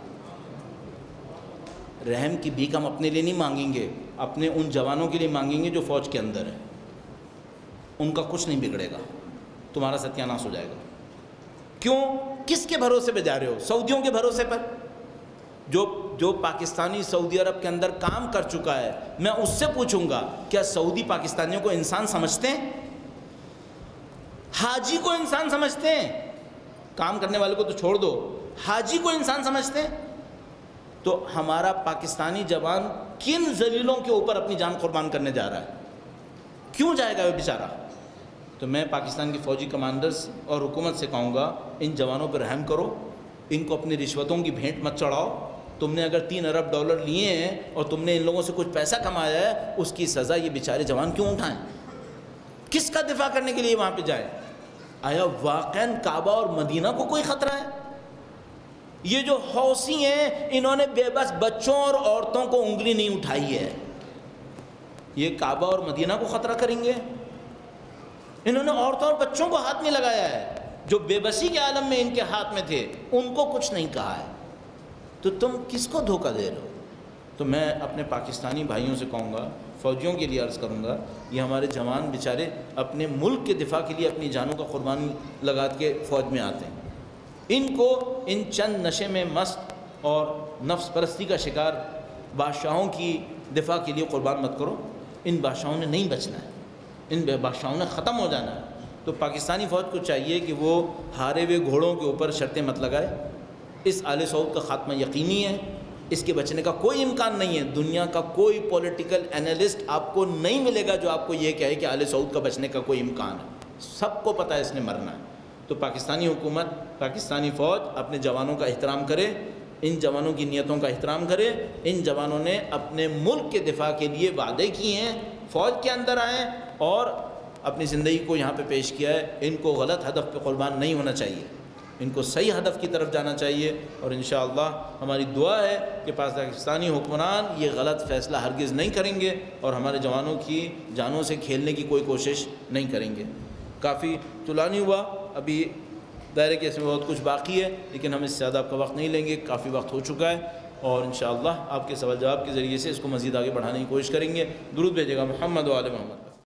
رحم کی بھیک ہم اپنے لیے نہیں مانگیں گے، اپنے ان جوانوں کے لیے مانگیں گے جو فوج کے اندر ہیں، ان کا کچھ نہیں بگڑے گا، تمہارا ستیہ ناش ہو جائے گا۔ کیوں؟ کس کے بھروسے پہ جا رہے ہو؟ سعودیوں کے بھروسے پر، جو پاکستانی سعودی عرب کے اندر کام کر چکا ہے۔ میں اس سے پوچھوں گا، کیا سعودی پاکستانیوں کو انسان سمجھتے ہیں؟ حاجی کو انسان سمجھتے ہیں؟ کام کرنے والے کو تو چھوڑ دو، حاجی کو انسان سمجھتے ہیں؟ تو ہمارا پاکستانی جوان کن ذلیلوں کے اوپر اپنی جان قربان کرنے جا رہا ہے؟ کیوں جائے گا وہ بیچارہ؟ تو میں پاکستان کی فوجی کمانڈرز اور حکومت سے کہوں گا، ان جوانوں پر رحم کرو، ان کو اپنی رشوتوں کی بھینٹ مت چڑھاؤ۔ تم نے اگر $3 ارب لیے ہیں اور تم نے ان لوگوں سے کچھ پیسہ کمایا ہے، اس کی سزا یہ بیچارے جوان کیوں اٹھائیں؟ کس کا دفاع کرنے کے لیے وہاں پہ جائیں؟ آیا واقعاً کعبہ اور مدینہ کو کوئی خطرہ ہے؟ یہ جو حوثی ہیں، انہوں نے بے بس بچوں اور عورتوں کو انگلی نہیں اٹھائی ہے، یہ کعبہ اور مدینہ کو خطرہ کریں گے؟ انہوں نے عورتوں اور بچوں کو ہاتھ نہیں لگایا ہے، جو بے بسی کے عالم میں ان کے ہاتھ میں تھے ان کو کچھ نہیں کہا ہے، تو تم کس کو دھوکہ دے رہے ہو؟ تو میں اپنے پاکستانی بھائیوں سے کہوں گا، فوجیوں کے لیے عرض کروں گا، یہ ہمارے جوان بیچارے اپنے ملک کے دفاع کے لیے اپنی جانوں کا قربانی لگا کے فوج میں آتے ہیں، ان کو ان چند نشے میں مست اور نفس پرستی کا شکار بادشاہوں کی دفاع کے لیے قربان مت کرو۔ ان بادشاہوں نے نہیں بچنا ہے، ان بادشاہوں نے ختم ہو جانا ہے۔ تو پاکستانی فوج کو چاہیے کہ وہ ہارے ہوئے گھوڑوں کے اوپر شرطیں مت لگائے۔ اس آل سعود کا خاتمہ یقینی ہے، اس کے بچنے کا کوئی امکان نہیں ہے۔ دنیا کا کوئی پولیٹیکل انالسٹ آپ کو نہیں ملے گا جو آپ کو یہ کہے کہ آل سعود کا بچنے کا کوئی امکان ہے۔ سب کو پتہ ہے اس نے مرنا ہے۔ تو پاکستانی حکومت، پاکستانی فوج اپنے جوانوں کا احترام کرے، ان جوانوں کی نیتوں کا احترام کرے۔ ان جوانوں نے اپنے ملک کے دفاع کے لیے وعدے کیے ہیں، فوج کے اندر آئیں اور اپنی زندگی کو یہاں پہ پیش کیا ہے۔ ان کو غلط ہدف پہ قربان نہیں ہونا چاہیے، ان کو صحیح ہدف کی طرف جانا چاہیے، اور انشاءاللہ ہماری دعا ہے کہ پاکستانی حکمران یہ غلط فیصلہ ہرگز نہیں کریں گے اور ہمارے جوانوں کی جانوں سے کھیلنے کی کوئی کوشش نہیں کریں گے۔ کافی طولانی ہوا، ابھی دائرے کے اس میں بہت کچھ باقی ہے، لیکن ہم اس سے زیادہ آپ کا وقت نہیں لیں گے، کافی وقت ہو چکا ہے، اور انشاءاللہ آپ کے سوال جواب کے ذریعے سے اس کو مزید آگے بڑھانے کی کوشش کریں گے۔ درود بھیجے گا محمد و آل محمد۔